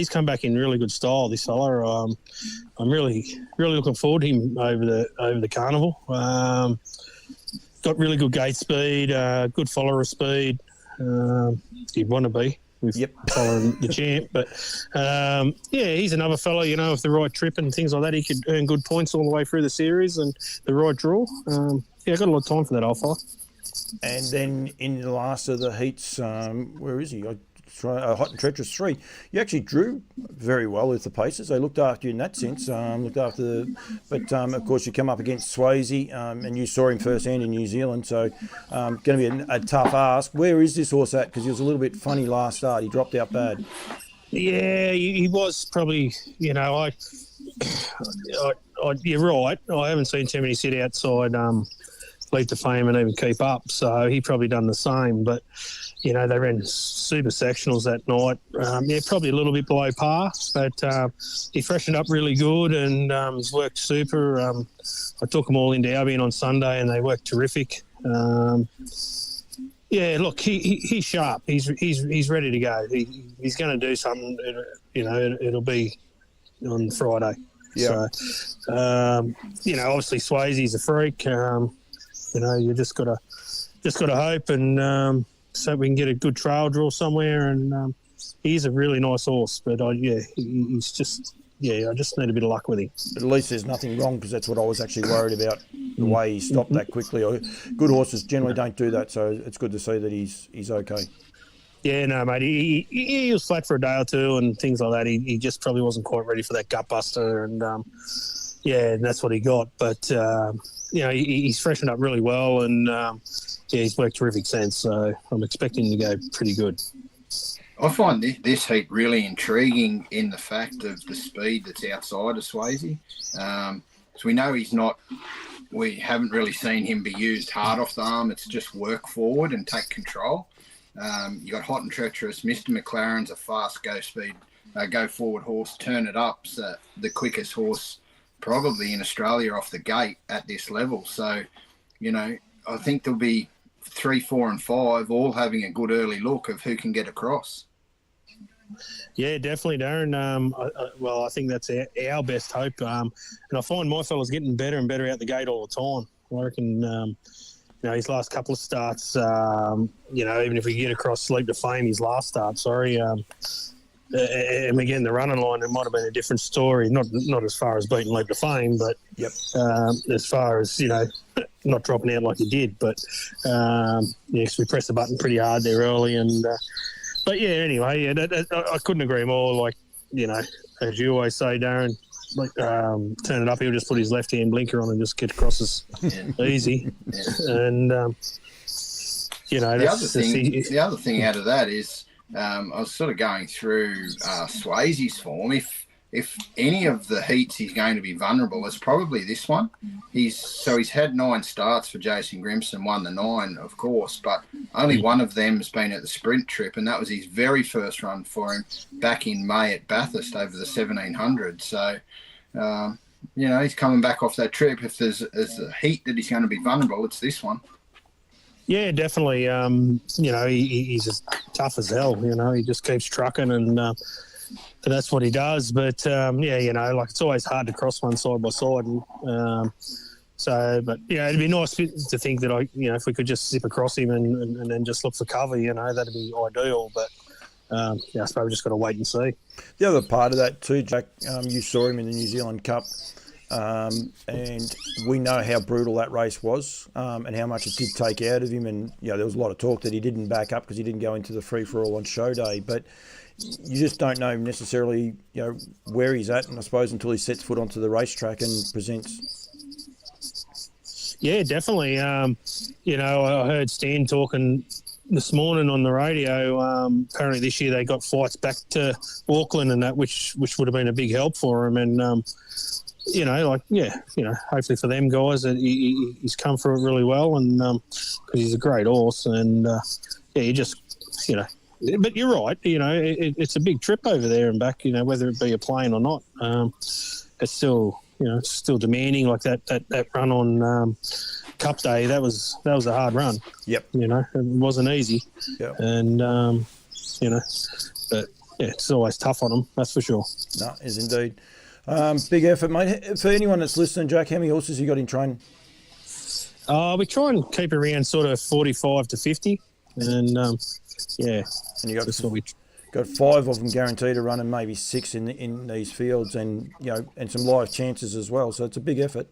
come back in really good style. This fella, I'm really looking forward to him over the carnival. Got really good gate speed, good follower speed. He'd want to be with following the champ, but he's another fella. With the right trip and things like that, he could earn good points all the way through the series and the right draw. I've got a lot of time for that old fella. And then in the last of the heats, where is he? Hot and Treacherous 3. You actually drew very well with the Pacers. They looked after you in that sense. But of course you come up against Swayze, and you saw him firsthand in New Zealand. So going to be a tough ask. Where is this horse at? Because he was a little bit funny last start. He dropped out bad. Yeah, he was probably. You're right. I haven't seen too many sit outside Leap to Fame and even keep up. So he probably done the same, but. They ran super sectionals that night. Probably a little bit below par, but he freshened up really good and he's worked super. I took them all into Albion on Sunday and they worked terrific. Look, he's sharp. He's ready to go. He's going to do something. It'll be on Friday. Yeah. So, obviously Swayze's a freak. You just got to hope and. So we can get a good trail draw somewhere, and he's a really nice horse. But he's just I just need a bit of luck with him. But at least there's nothing wrong, because that's what I was actually worried about, the way he stopped that quickly. Good horses generally don't do that, so it's good to see that he's okay. Yeah, no, mate. He was flat for a day or two and things like that. He just probably wasn't quite ready for that gut buster, and and that's what he got. But he's freshened up really well, and he's worked terrific since. So I'm expecting him to go pretty good. I find this heat really intriguing in the fact of the speed that's outside of Swayze. So we know we haven't really seen him be used hard off the arm. It's just work forward and take control. You got Hot and Treacherous. Mr. McLaren's a fast go forward horse. Turn It Up, so the quickest horse probably in Australia off the gate at this level. So, I think there'll be 3, 4 and 5 all having a good early look of who can get across. Yeah, definitely, Darren. I think that's our best hope. And I find my fella's getting better and better out the gate all the time. I reckon, his last couple of starts, even if we get across Leap to Fame, his last start, and again, the running line, it might have been a different story. Not as far as beating Leap to Fame, but as far as, not dropping out like he did. But, because we pressed the button pretty hard there early. And anyway, I couldn't agree more. Like, as you always say, Darren, Turn It Up, he'll just put his left-hand blinker on and just get across as easy. And, the other thing out of that is, I was sort of going through Swayze's form. If any of the heats he's going to be vulnerable, it's probably this one. He's had 9 starts for Jason Grimson, won the 9, of course, but only one of them has been at the sprint trip, and that was his very first run for him back in May at Bathurst over the 1700. So, he's coming back off that trip. If there's a heat that he's going to be vulnerable, it's this one. Yeah, definitely. He's as tough as hell. He just keeps trucking, and that's what he does. But it's always hard to cross one side by side. And So, but yeah, it'd be nice to think that if we could just zip across him and then just look for cover, that'd be ideal. But I suppose we just got to wait and see. The other part of that too, Jack, you saw him in the New Zealand Cup, and we know how brutal that race was, and how much it did take out of him. And there was a lot of talk that he didn't back up because he didn't go into the free for all on show day, but you just don't know necessarily, where he's at, and I suppose until he sets foot onto the racetrack and presents. Yeah, definitely. I heard Stan talking this morning on the radio. Apparently this year they got flights back to Auckland and that, which would have been a big help for him. And hopefully for them guys that he's come through it really well, and because he's a great horse, and you just But you're right. It's a big trip over there and back. Whether it be a plane or not, it's still. It's still demanding. Like that run on Cup Day, that was a hard run. Yep. It wasn't easy. Yep. And but yeah, it's always tough on them. That's for sure. No, is indeed. Big effort, mate. For anyone that's listening, Jack, how many horses you got in training? We try and keep it around sort of 45 to 50, and And you got that's what we. Got 5 of them guaranteed to run, and maybe 6 in these fields, and and some live chances as well. So it's a big effort.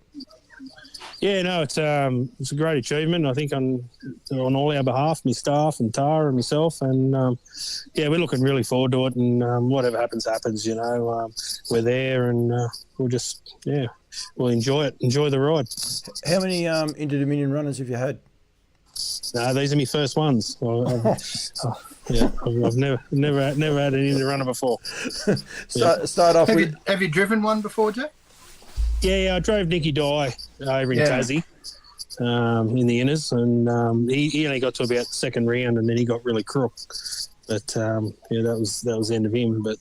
Yeah, no, it's a great achievement. I think on all our behalf, my staff and Tara and myself, and we're looking really forward to it. And whatever happens. We're there, and we'll just we'll enjoy it, enjoy the ride. How many Inter-Dominion runners have you had? No, these are my first ones. I've never had an Inter runner before. Start off with. Have you driven one before, Jack? Yeah, I drove Nicky Dye over in Tassie in the inners, and he only got to about the second round, and then he got really crook. But that was the end of him. But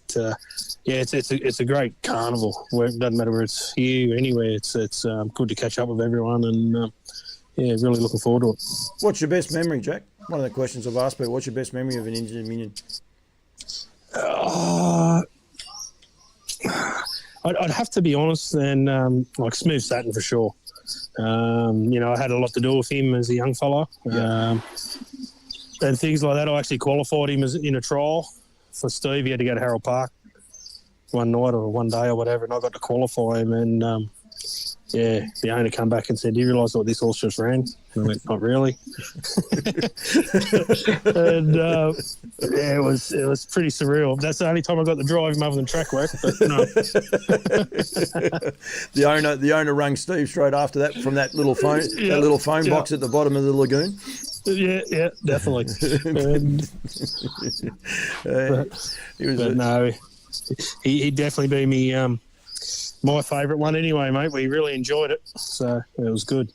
it's a great carnival. It doesn't matter where it's here or anywhere. It's good to catch up with everyone, and really looking forward to it. What's your best memory, Jack? One of the questions I've asked, but what's your best memory of an Inter-Dominion? I'd have to be honest, and like Smooth Satin for sure. I had a lot to do with him as a young fella, and things like that. I actually qualified him in a trial for Steve. He had to go to Harold Park one night or one day or whatever, and I got to qualify him, and the owner come back and said, "Do you realise what this horse just ran?" And I went, "Not really." And it was pretty surreal. That's the only time I got to drive him other than track work. But no. The owner rang Steve straight after that from that little phone box at the bottom of the lagoon. Yeah, definitely. He'd definitely be me. My favourite one anyway, mate. We really enjoyed it, so it was good.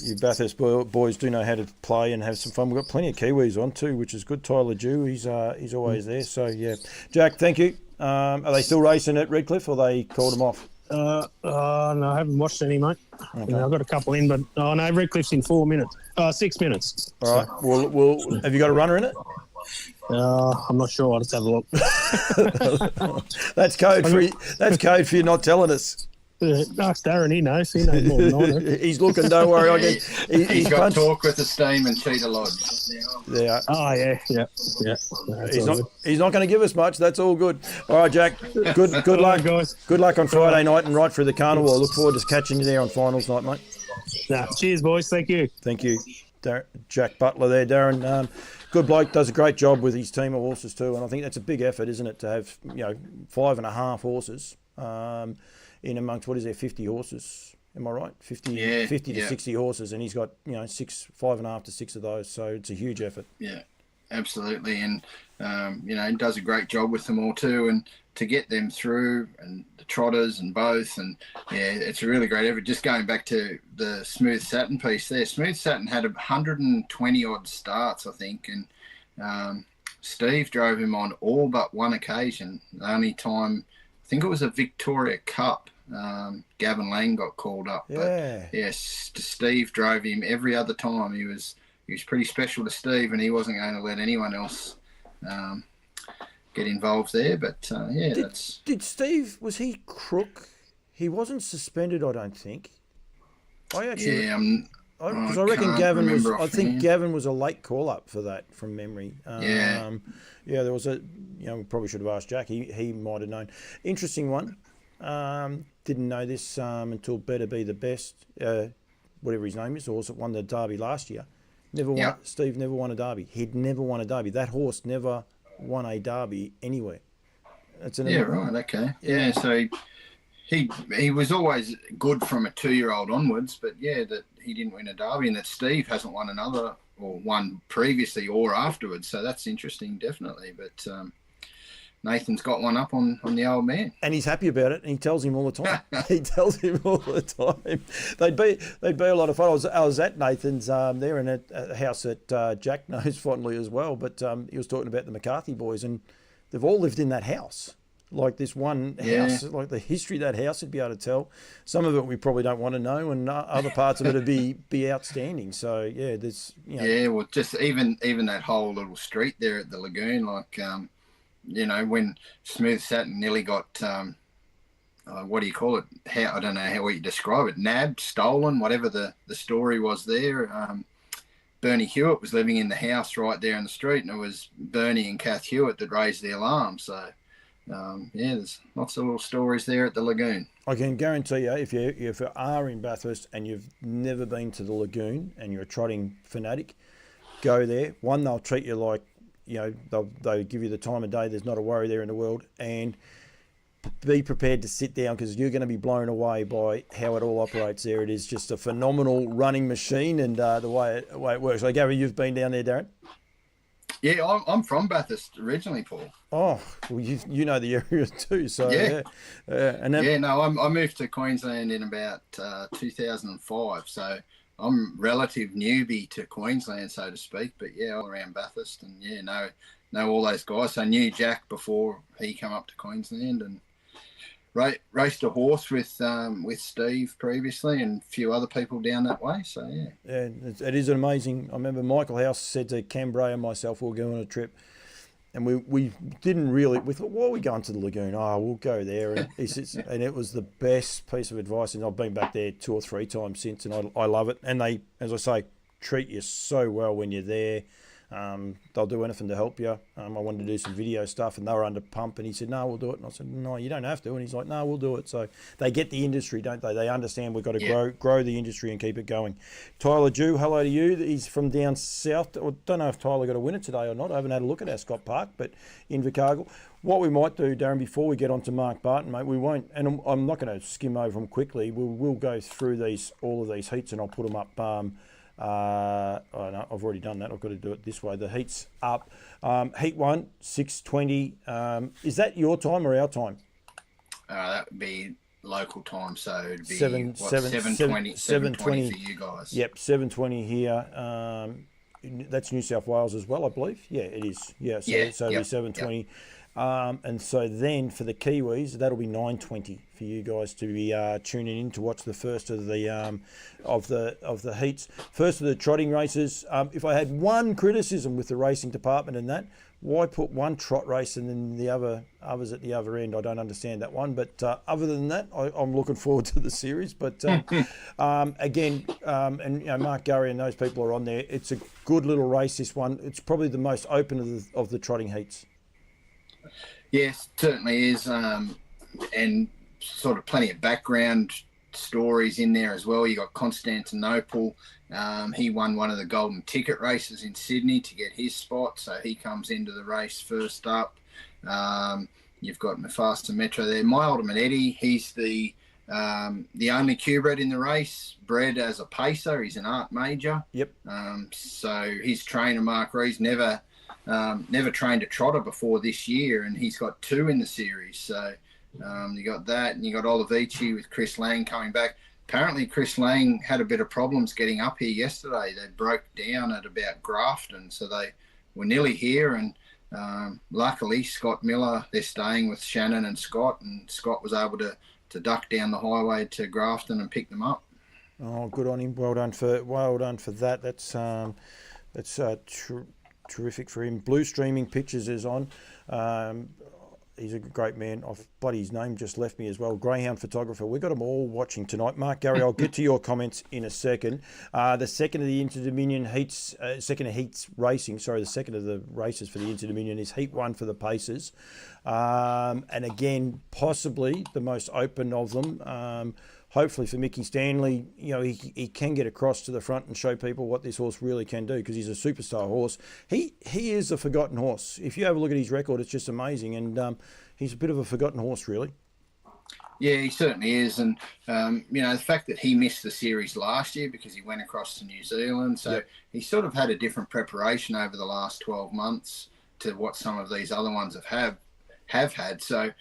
You Bathurst boys do know how to play and have some fun. We've got plenty of Kiwis on too, which is good. Tyler Dew, he's always there. So yeah, Jack, thank you. Are they still racing at Redcliffe, or they called them off? No, I haven't watched any, mate. Okay. I've got a couple in, but no, Redcliffe's in 4 minutes. 6 minutes. All right. Well, have you got a runner in it? I'm not sure. I'll just have a look. That's code for you not telling us. Ask Darren. He knows more than I do. He's looking. Don't worry. He's got talk with the steam and Cheetah Lodge. Yeah. Oh yeah. No, he's not going to give us much. That's all good. All right, Jack. Good luck, guys. Good luck on Friday night and right through the carnival. I look forward to catching you there on finals night, mate. Cheers, boys. Thank you. Thank you, Jack Butler there, Darren. Good bloke, does a great job with his team of horses too, and I think that's a big effort, isn't it, to have 5.5 horses in amongst 50 horses? Am I right? 50 to 60 horses, and he's got 5.5 to 6 of those, so it's a huge effort. Yeah, absolutely, and he does a great job with them all too, and to get them through, and the trotters and both, and it's a really great effort. Just going back to the Smooth Satin piece there, Smooth Satin had 120 odd starts, I think, and Steve drove him on all but one occasion. The only time, I think it was a Victoria Cup, Gavin Lang got called up. Yeah. But yes, Steve drove him every other time. He was pretty special to Steve, and he wasn't going to let anyone else get involved there. But did Steve, was he crook? He wasn't suspended, I don't think. I actually, Yeah, because I I reckon can't Gavin was. remember I think offhand. Gavin was a late call up for that from memory. Yeah. Yeah, there was a. We probably should have asked Jack. He might have known. Interesting one. Didn't know this until Better Be the Best, whatever his name is, the horse that won the Derby last year. Never won. Yep. Steve never won a Derby. He'd never won a Derby. That horse never won a Derby anywhere. It's Yeah, right, okay. Yeah, so he was always good from a 2-year-old onwards, but yeah, that he didn't win a Derby and that Steve hasn't won another or won previously or afterwards. So that's interesting, definitely. But Nathan's got one up on the old man. And he's happy about it, and he tells him all the time. He tells him all the time. They'd be a lot of fun. I was at Nathan's there in a house that Jack knows fondly as well, but he was talking about the McCarthy boys, and they've all lived in that house. Like this one house, like the history of that house, he'd be able to tell. Some of it we probably don't want to know, and other parts of it would be outstanding. So yeah, there's Yeah, well, just even that whole little street there at the lagoon, like when Smooth Satin nearly got what do you call it? I don't know how you describe it. Nabbed, stolen, whatever the story was there. Bernie Hewitt was living in the house right there in the street, and it was Bernie and Kath Hewitt that raised the alarm. So. There's lots of little stories there at the lagoon. I can guarantee you, if you are in Bathurst and you've never been to the lagoon and you're a trotting fanatic, go there. One, they'll treat you like, they'll give you the time of day. There's not a worry there in the world. And be prepared to sit down because you're going to be blown away by how it all operates there. It is just a phenomenal running machine and the way it works. So, Gary, you've been down there, Darren? Yeah, I'm from Bathurst originally, Paul. Oh, well, you know the area too, so yeah. I moved to Queensland in about 2005, so I'm relative newbie to Queensland, so to speak. But yeah, all around Bathurst, and know all those guys. So I knew Jack before he came up to Queensland, and raced a horse with Steve previously and a few other people down that way. So yeah, it is amazing. I remember Michael House said to Canberra and myself, we'll go on a trip, and we didn't really. We thought, why are we going to the lagoon? Oh, we'll go there. And he says, and it was the best piece of advice. And I've been back there 2 or 3 times since, and I love it. And they, as I say, treat you so well when you're there. They'll do anything to help you. I wanted to do some video stuff and they were under pump and he said, no, we'll do it. And I said, no, you don't have to. And he's like, no, we'll do it. So they get the industry, don't they? They understand we've got to grow the industry and keep it going. Tyler Dew, hello to you. He's from down south. I don't know if Tyler got a winner today or not. I haven't had a look at Ascot Park, but in Invercargill. What we might do, Darren, before we get on to Mark Barton, mate, we won't, and I'm not going to skim over them quickly. We'll go through all of these heats and I'll put them up. No, I've already done that. I've got to do it this way. The heat's up. Heat 1, 6:20. Is that your time or our time? That would be local time, so it'd be 7:20 for you guys. Yep, 7:20 here. That's New South Wales as well, I believe. Yeah, it is. Yeah, so it'll be 7:20. Yep. And so then for the Kiwis, that'll be 9:20 for you guys to be tuning in to watch the first of the heats, first of the trotting races. If I had one criticism with the racing department and that, why put one trot race and then the others at the other end? I don't understand that one. But other than that, I'm looking forward to the series. But again, and Mark Gurry and those people are on there. It's a good little race. This one, it's probably the most open of the trotting heats. Yes, certainly is, and sort of plenty of background stories in there as well. You got Constantinople. He won one of the golden ticket races in Sydney to get his spot, so he comes into the race first up. You've got Mufasa Metro there. My Ultimate Eddie, he's the only Q-bred in the race, bred as a pacer. He's an art major. Yep. So his trainer, Mark Rees, never trained a trotter before this year, and he's got 2 in the series. So you got that, and you got Olivici with Chris Lang coming back. Apparently Chris Lang had a bit of problems getting up here yesterday. They broke down at about Grafton, so they were nearly here, and luckily Scott Miller, they're staying with Shannon and Scott was able to duck down the highway to Grafton and pick them up. Oh, good on him. Well done for that. That's terrific for him. Blue Streaming Pictures is on. he's a great man. His name just left me as well. Greyhound photographer. We've got them all watching tonight. Mark, Gary, I'll get to your comments in a second. The second of the Inter-Dominion heats, the second of the races for the Inter-Dominion is Heat 1 for the Pacers. And again, possibly the most open of them. Hopefully for Mickey Stanley, he can get across to the front and show people what this horse really can do, because he's a superstar horse. He is a forgotten horse. If you have a look at his record, it's just amazing, and he's a bit of a forgotten horse, really. Yeah, he certainly is, and the fact that he missed the series last year because he went across to New Zealand, so he sort of had a different preparation over the last 12 months to what some of these other ones have had. So,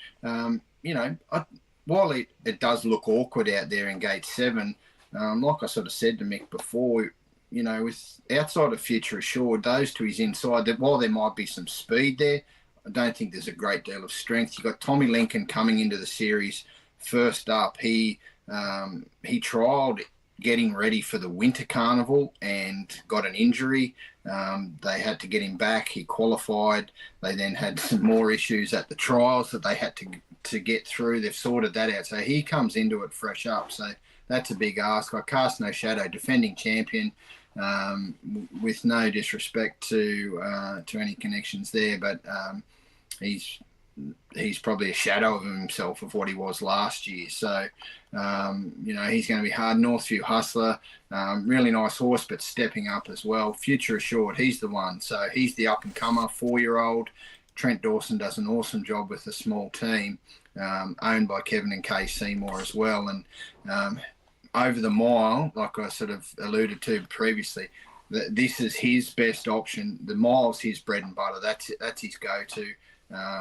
while it does look awkward out there in Gate 7, like I sort of said to Mick before, with outside of Future Assured, those to his inside, that while there might be some speed there, I don't think there's a great deal of strength. You've got Tommy Lincoln coming into the series first up. He trialled getting ready for the Winter Carnival and got an injury. They had to get him back. He qualified. They then had some more issues at the trials that they had to get through. They've sorted that out. So he comes into it fresh up. So that's a big ask. I cast no shadow, defending champion, with no disrespect to any connections there, but he's probably a shadow of himself of what he was last year. So, he's going to be hard. Northview Hustler, really nice horse, but stepping up as well. Future Assured, he's the one. So he's the up-and-comer, 4-year-old. Trent Dawson does an awesome job with a small team, owned by Kevin and Kay Seymour as well. And over the mile, like I sort of alluded to previously, this is his best option. The mile's his bread and butter. That's his go-to.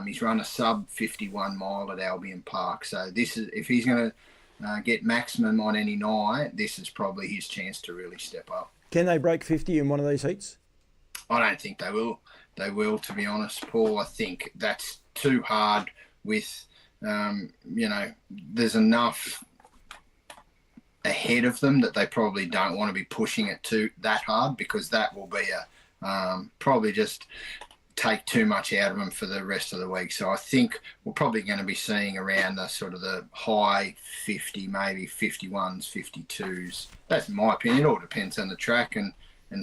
He's run a sub 51 mile at Albion Park. So this is, if he's going to get maximum on any night, this is probably his chance to really step up. Can they break 50 in one of these heats? I don't think they will. They will, to be honest, Paul. I think that's too hard with, there's enough ahead of them that they probably don't want to be pushing it to that hard, because that will be probably just take too much out of them for the rest of the week. So I think we're probably going to be seeing around the sort of the high 50, maybe 51s, 52s. That's my opinion. It all depends on the track and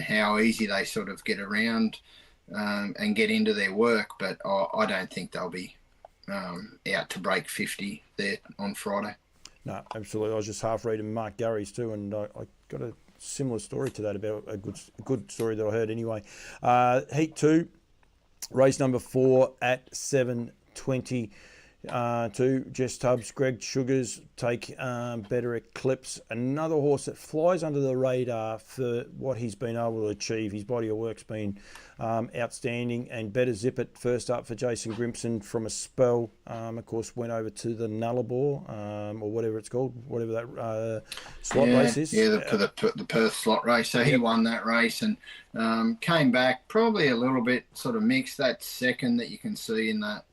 how easy they sort of get around and get into their work. But I don't think they'll be out to break 50 there on Friday. No, absolutely. I was just half reading Mark Gary's too, and I got a similar story to that, about a good story that I heard anyway. Heat 2, race number 4 at 7:20. Jess Tubbs, Greg Sugars take Better Eclipse, another horse that flies under the radar for what he's been able to achieve. His body of work's been outstanding, and Better Zip It first up for Jason Grimson from a spell. Of course, went over to the Nullarbor, or whatever it's called, whatever that slot race is. Yeah, the Perth slot race. So he won that race and came back probably a little bit sort of mixed. That second that you can see in that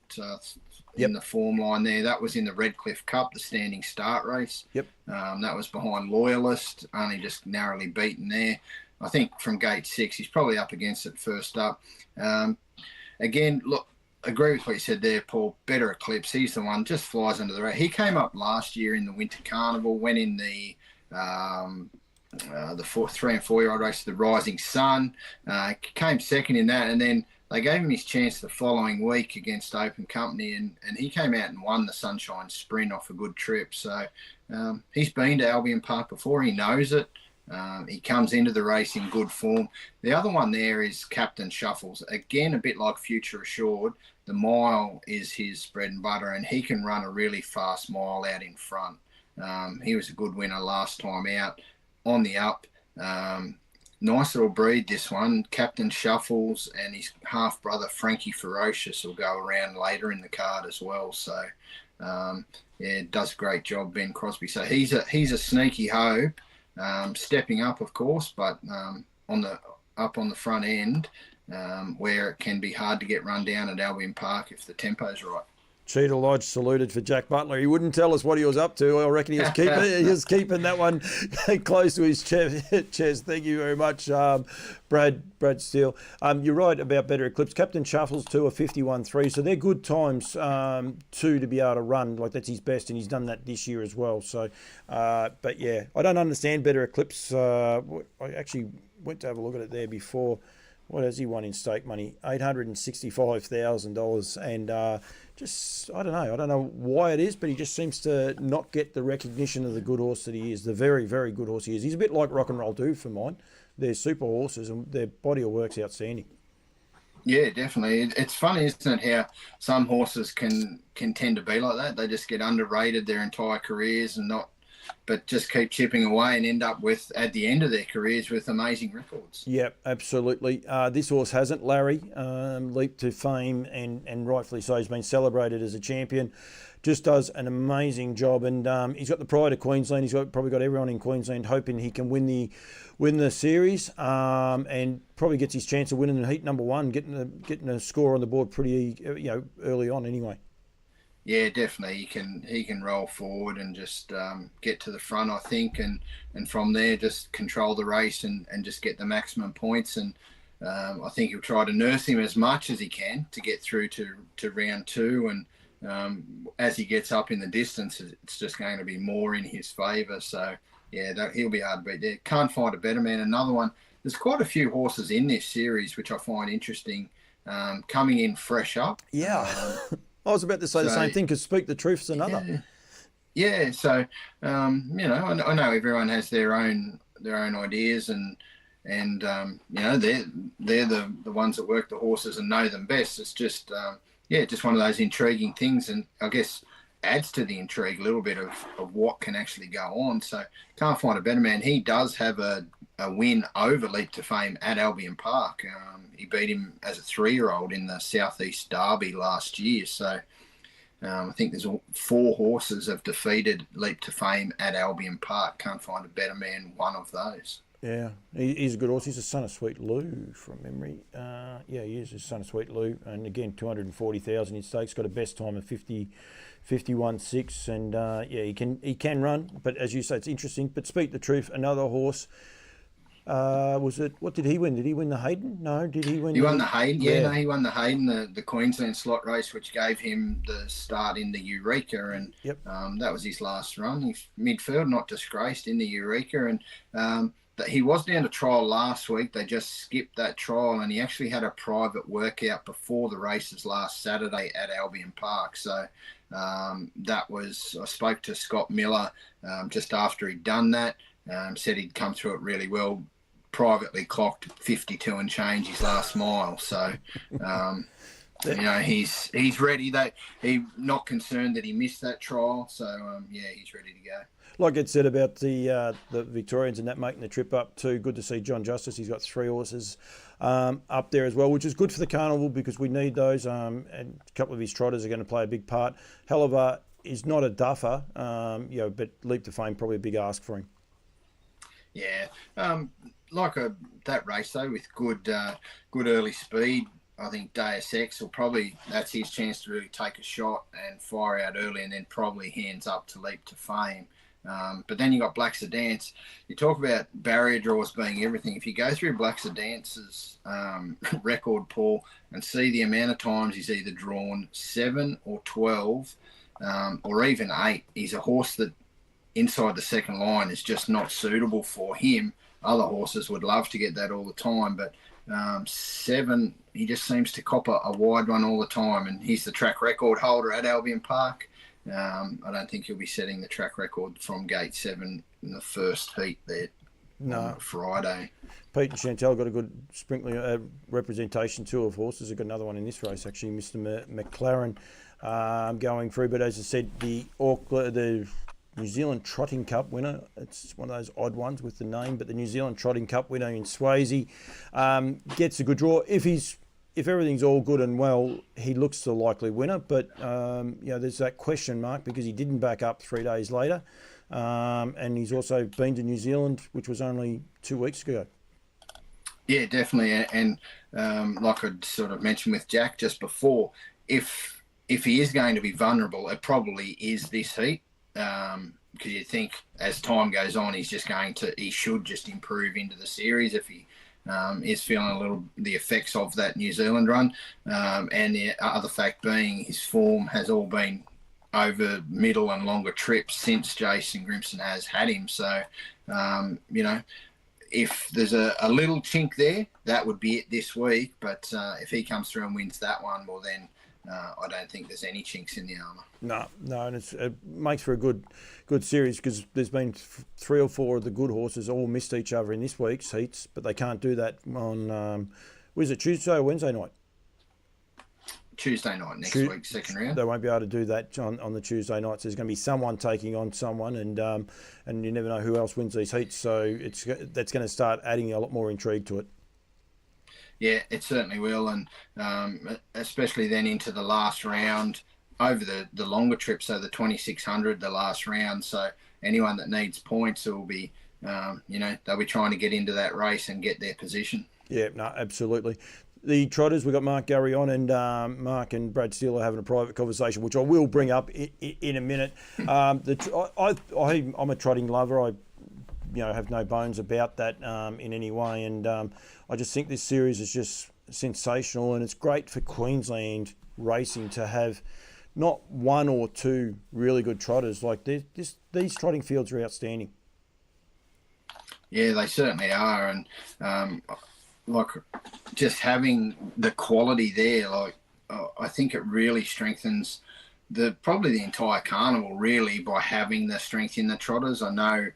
in the form line there, that was in the Redcliffe Cup, the standing start race. That was behind Loyalist, only just narrowly beaten there. I think from gate 6, he's probably up against it first up. Again, look, agree with what you said there, Paul. Better Eclipse, he's the one, just flies under the radar. He came up last year in the Winter Carnival, went in the 3 and 4-year-old race, the Rising Sun, came second in that, and then they gave him his chance the following week against Open Company, and he came out and won the Sunshine Sprint off a good trip. So he's been to Albion Park before. He knows it. He comes into the race in good form. The other one there is Captain Shuffles. Again, a bit like Future Assured, the mile is his bread and butter, and he can run a really fast mile out in front. He was a good winner last time out on the up. Nice little breed, this one. Captain Shuffles and his half-brother Frankie Ferocious will go around later in the card as well. So, does a great job, Ben Crosby. So he's a sneaky hope, stepping up, of course, but on the front end, where it can be hard to get run down at Albion Park if the tempo's right. Cheetah Lodge saluted for Jack Butler. He wouldn't tell us what he was up to. I reckon he was keeping that one close to his chest. Thank you very much, Brad Steele. You're right about Better Eclipse. Captain Shuffles too, a 51.3. So they're good times too to be able to run. Like that's his best, and he's done that this year as well. So, but yeah, I don't understand Better Eclipse. I actually went to have a look at it there before. What has he won in stake money? $865,000, and just I don't know why it is, but he just seems to not get the recognition of the good horse that he is, the very, very good horse he is. He's a bit like Rock and Roll Do for mine. They're super horses, and their body of work's outstanding. Yeah, definitely. It's funny, isn't it, how some horses can tend to be like that. They just get underrated their entire careers but just keep chipping away and end up with, at the end of their careers, with amazing records. Yep, absolutely. This horse hasn't, Larry, leaped to fame, and rightfully so. He's been celebrated as a champion. Just does an amazing job, and he's got the pride of Queensland. He's probably got everyone in Queensland hoping he can win the series, and probably gets his chance of winning the heat number one, getting a score on the board pretty early on anyway. Yeah, definitely. He can roll forward and just get to the front, I think, and from there just control the race and just get the maximum points. And I think he'll try to nurse him as much as he can to get through to round two. And as he gets up in the distance, it's just going to be more in his favour. So, yeah, he'll be hard to beat there. Can't Find a Better Man, another one. There's quite a few horses in this series, which I find interesting, coming in fresh up. Yeah. I was about to say the same thing, because Speak the Truth is another. Yeah. So I know everyone has their own ideas, and they're the ones that work the horses and know them best. It's just just one of those intriguing things, and I guess adds to the intrigue a little bit of what can actually go on. So Can't Find a Better Man. He does have a win over Leap to Fame at Albion Park. He beat him as a 3-year-old in the Southeast Derby last year. So I think there's 4 horses have defeated Leap to Fame at Albion Park. Can't Find a Better Man, one of those. Yeah, he's a good horse. He's a son of Sweet Lou from memory. He is his son of Sweet Lou, and again 240,000 in stakes. Got a best time of 51.6, and he can run. But as you say, it's interesting. But Speak the Truth, another horse. What did he win? Did he win the Hayden? No, did he win? He won the Hayden. Yeah, no, he won the Hayden, the Queensland slot race, which gave him the start in the Eureka, and that was his last run. He's midfield, not disgraced in the Eureka, and he was down to trial last week. They just skipped that trial, and he actually had a private workout before the races last Saturday at Albion Park. So that was, I spoke to Scott Miller just after he'd done that. Said he'd come through it really well. Privately clocked 52 and change his last mile. So, he's ready. He's not concerned that he missed that trial. So, he's ready to go. Like it said about the Victorians and that making the trip up too. Good to see John Justice. He's got 3 horses up there as well, which is good for the carnival because we need those. And a couple of his trotters are going to play a big part. Helliver is not a duffer, but Leap to Fame probably a big ask for him. Yeah, that race though with good early speed. I think Deus Ex that's his chance to really take a shot and fire out early, and then probably hands up to Leap to Fame. But then you got Black Sedance's. You talk about barrier draws being everything. If you go through Black Sedance's record, Paul, and see the amount of times he's either drawn 7 or 12 or even 8, he's a horse that inside the second line is just not suitable for him. Other horses would love to get that all the time, but 7, he just seems to cop a wide one all the time, and he's the track record holder at Albion Park. I don't think he'll be setting the track record from gate 7 in the first heat there on Friday. Pete and Chantel got a good sprinkling representation too of horses. They've got another one in this race actually, Mr. McLaren going through, but as I said, the New Zealand Trotting Cup winner. It's one of those odd ones with the name, but the New Zealand Trotting Cup winner in Swayze gets a good draw. If everything's all good and well, he looks the likely winner. But there's that question mark because he didn't back up 3 days later, and he's also been to New Zealand, which was only 2 weeks ago. Yeah, definitely. And like I'd sort of mentioned with Jack just before, if if he is going to be vulnerable, it probably is this heat. Because you think as time goes on, he should just improve into the series if he is feeling the effects of that New Zealand run. And the other fact being his form has all been over middle and longer trips since Jason Grimson has had him. So, if there's a little chink there, that would be it this week. But if he comes through and wins that one, well then I don't think there's any chinks in the armour. No, and it makes for a good series because there's been 3 or 4 of the good horses all missed each other in this week's heats, but they can't do that on, was it Tuesday or Wednesday night? Tuesday night next week, second round. They won't be able to do that on the Tuesday nights. There's going to be someone taking on someone, and you never know who else wins these heats. So that's going to start adding a lot more intrigue to it. Yeah, it certainly will, and especially then into the last round over the longer trip, so the 2600, the last round. So anyone that needs points will be, they'll be trying to get into that race and get their position. Yeah, no, absolutely. The trotters, we've got Mark Gary on, and Mark and Brad Steele are having a private conversation, which I will bring up in a minute. I'm a trotting lover. I have no bones about that in any way, and I just think this series is just sensational, and it's great for Queensland racing to have not 1 or 2 really good trotters. Like these trotting fields are outstanding. Yeah, they certainly are, and just having the quality there, I think it really strengthens probably the entire carnival really by having the strength in the trotters. I know,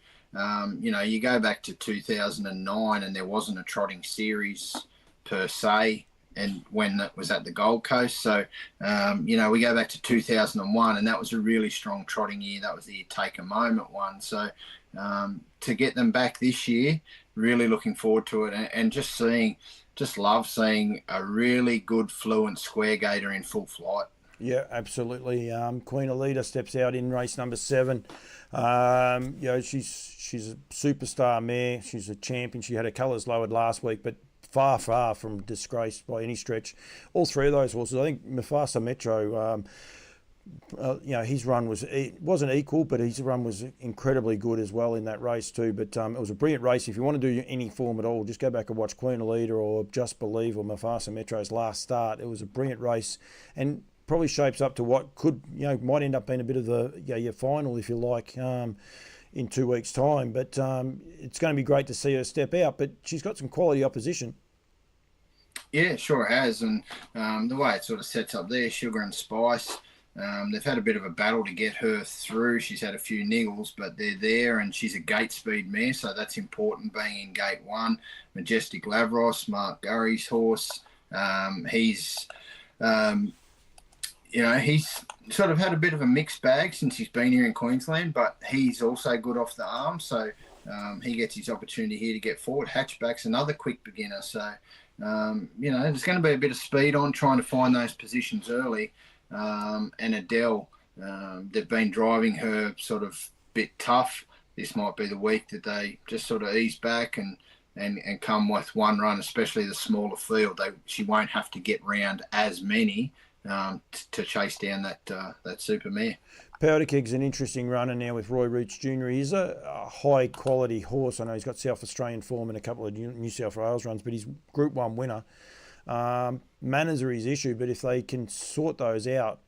you go back to 2009 and there wasn't a trotting series per se, and when that was at the Gold Coast. So, we go back to 2001 and that was a really strong trotting year. That was the Take a Moment one. So to get them back this year, really looking forward to it, and just love seeing a really good fluent square gator in full flight. Yeah, absolutely. Queen Elida steps out in race number 7. She's a superstar mare. She's a champion. She had her colours lowered last week, but far from disgraced by any stretch. All 3 of those horses. I think Mufasa Metro, his run wasn't equal, but his run was incredibly good as well in that race too. But it was a brilliant race. If you want to do any form at all, just go back and watch Queen Elida or Just Believe or Mufasa Metro's last start. It was a brilliant race, and probably shapes up to what might end up being a bit of your final, if you like, in 2 weeks' time. But it's going to be great to see her step out. But she's got some quality opposition. Yeah, it sure has, and the way it sort of sets up there, Sugar and Spice. They've had a bit of a battle to get her through. She's had a few niggles, but they're there, and she's a gate speed mare, so that's important, being in gate 1. Majestic Lavros, Mark Gurry's horse. He's sort of had a bit of a mixed bag since he's been here in Queensland, but he's also good off the arm, so he gets his opportunity here to get forward. Hatchback's another quick beginner, so there's going to be a bit of speed on trying to find those positions early. And Adele, they've been driving her sort of bit tough. This might be the week that they just sort of ease back and come with one run, especially the smaller field. She won't have to get round as many to chase down that super mare. Powder Keg's an interesting runner now with Roy Roots Jr. He's a high quality horse. I know he's got South Australian form and a couple of New South Wales runs, but he's Group 1 winner. Manners are his issue, but if they can sort those out,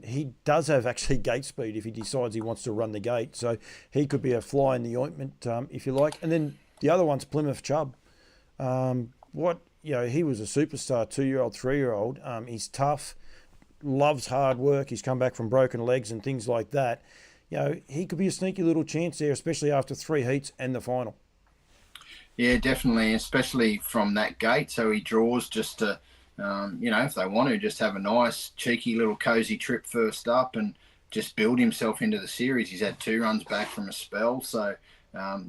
he does have actually gate speed if he decides he wants to run the gate. So he could be a fly in the ointment, if you like. And then the other one's Plymouth Chubb. He was a superstar 2-year-old, 3-year-old. He's tough, loves hard work. He's come back from broken legs and things like that. He could be a sneaky little chance there, especially after 3 heats and the final. Yeah, definitely, especially from that gate. So he draws just to, if they want to, just have a nice, cheeky little cosy trip first up and just build himself into the series. He's had 2 runs back from a spell, so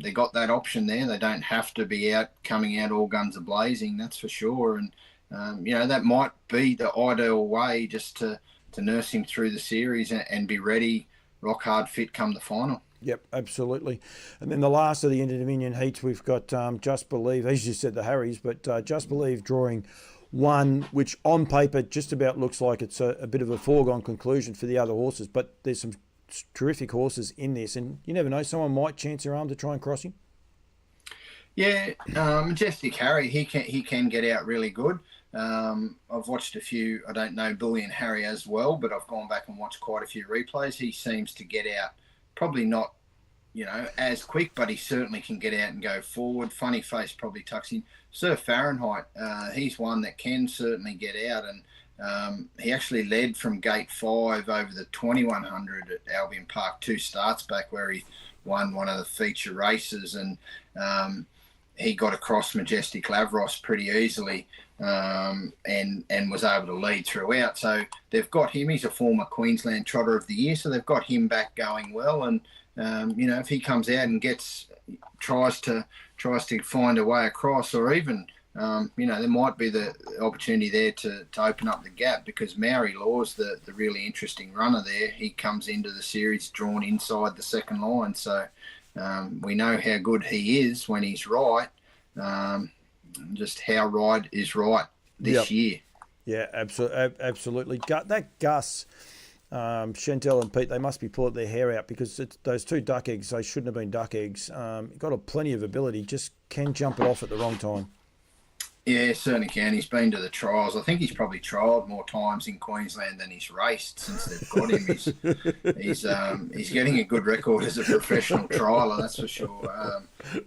they got that option there. They don't have to be coming out all guns a-blazing, that's for sure. And, that might be the ideal way just to nurse him through the series and be ready, rock hard fit come the final. Yep, absolutely. And then the last of the Inter-Dominion heats, we've got Just Believe, as you said, the Harrys, but Just Believe drawing one which on paper just about looks like it's a bit of a foregone conclusion for the other horses, but there's some terrific horses in this, and you never know, someone might chance their arm to try and cross him. Yeah, Majestic Harry, he can get out really good. I've watched a few, I don't know Bullion Harry as well, but I've gone back and watched quite a few replays. He seems to get out, probably not, as quick, but he certainly can get out and go forward. Funny Face probably tucks in. Sir Fahrenheit, he's one that can certainly get out, and he actually led from gate 5 over the 2100 at Albion Park 2 starts back, where he won one of the feature races, and he got across Majestic Lavros pretty easily, and was able to lead throughout. So they've got him. He's a former Queensland Trotter of the Year, so they've got him back going well. And if he comes out and tries to find a way across, or even there might be the opportunity there to open up the gap, because Maori Law's the really interesting runner there. He comes into the series drawn inside the second line, so we know how good he is when he's right. Just how right is right this year. Yeah, absolutely. That Gus, Chantel and Pete, they must be pulling their hair out, because those 2 duck eggs, they shouldn't have been duck eggs. Got plenty of ability, just can jump it off at the wrong time. Yeah, certainly can. He's been to the trials. I think he's probably trialled more times in Queensland than he's raced since they've got him. He's getting a good record as a professional trialer, that's for sure.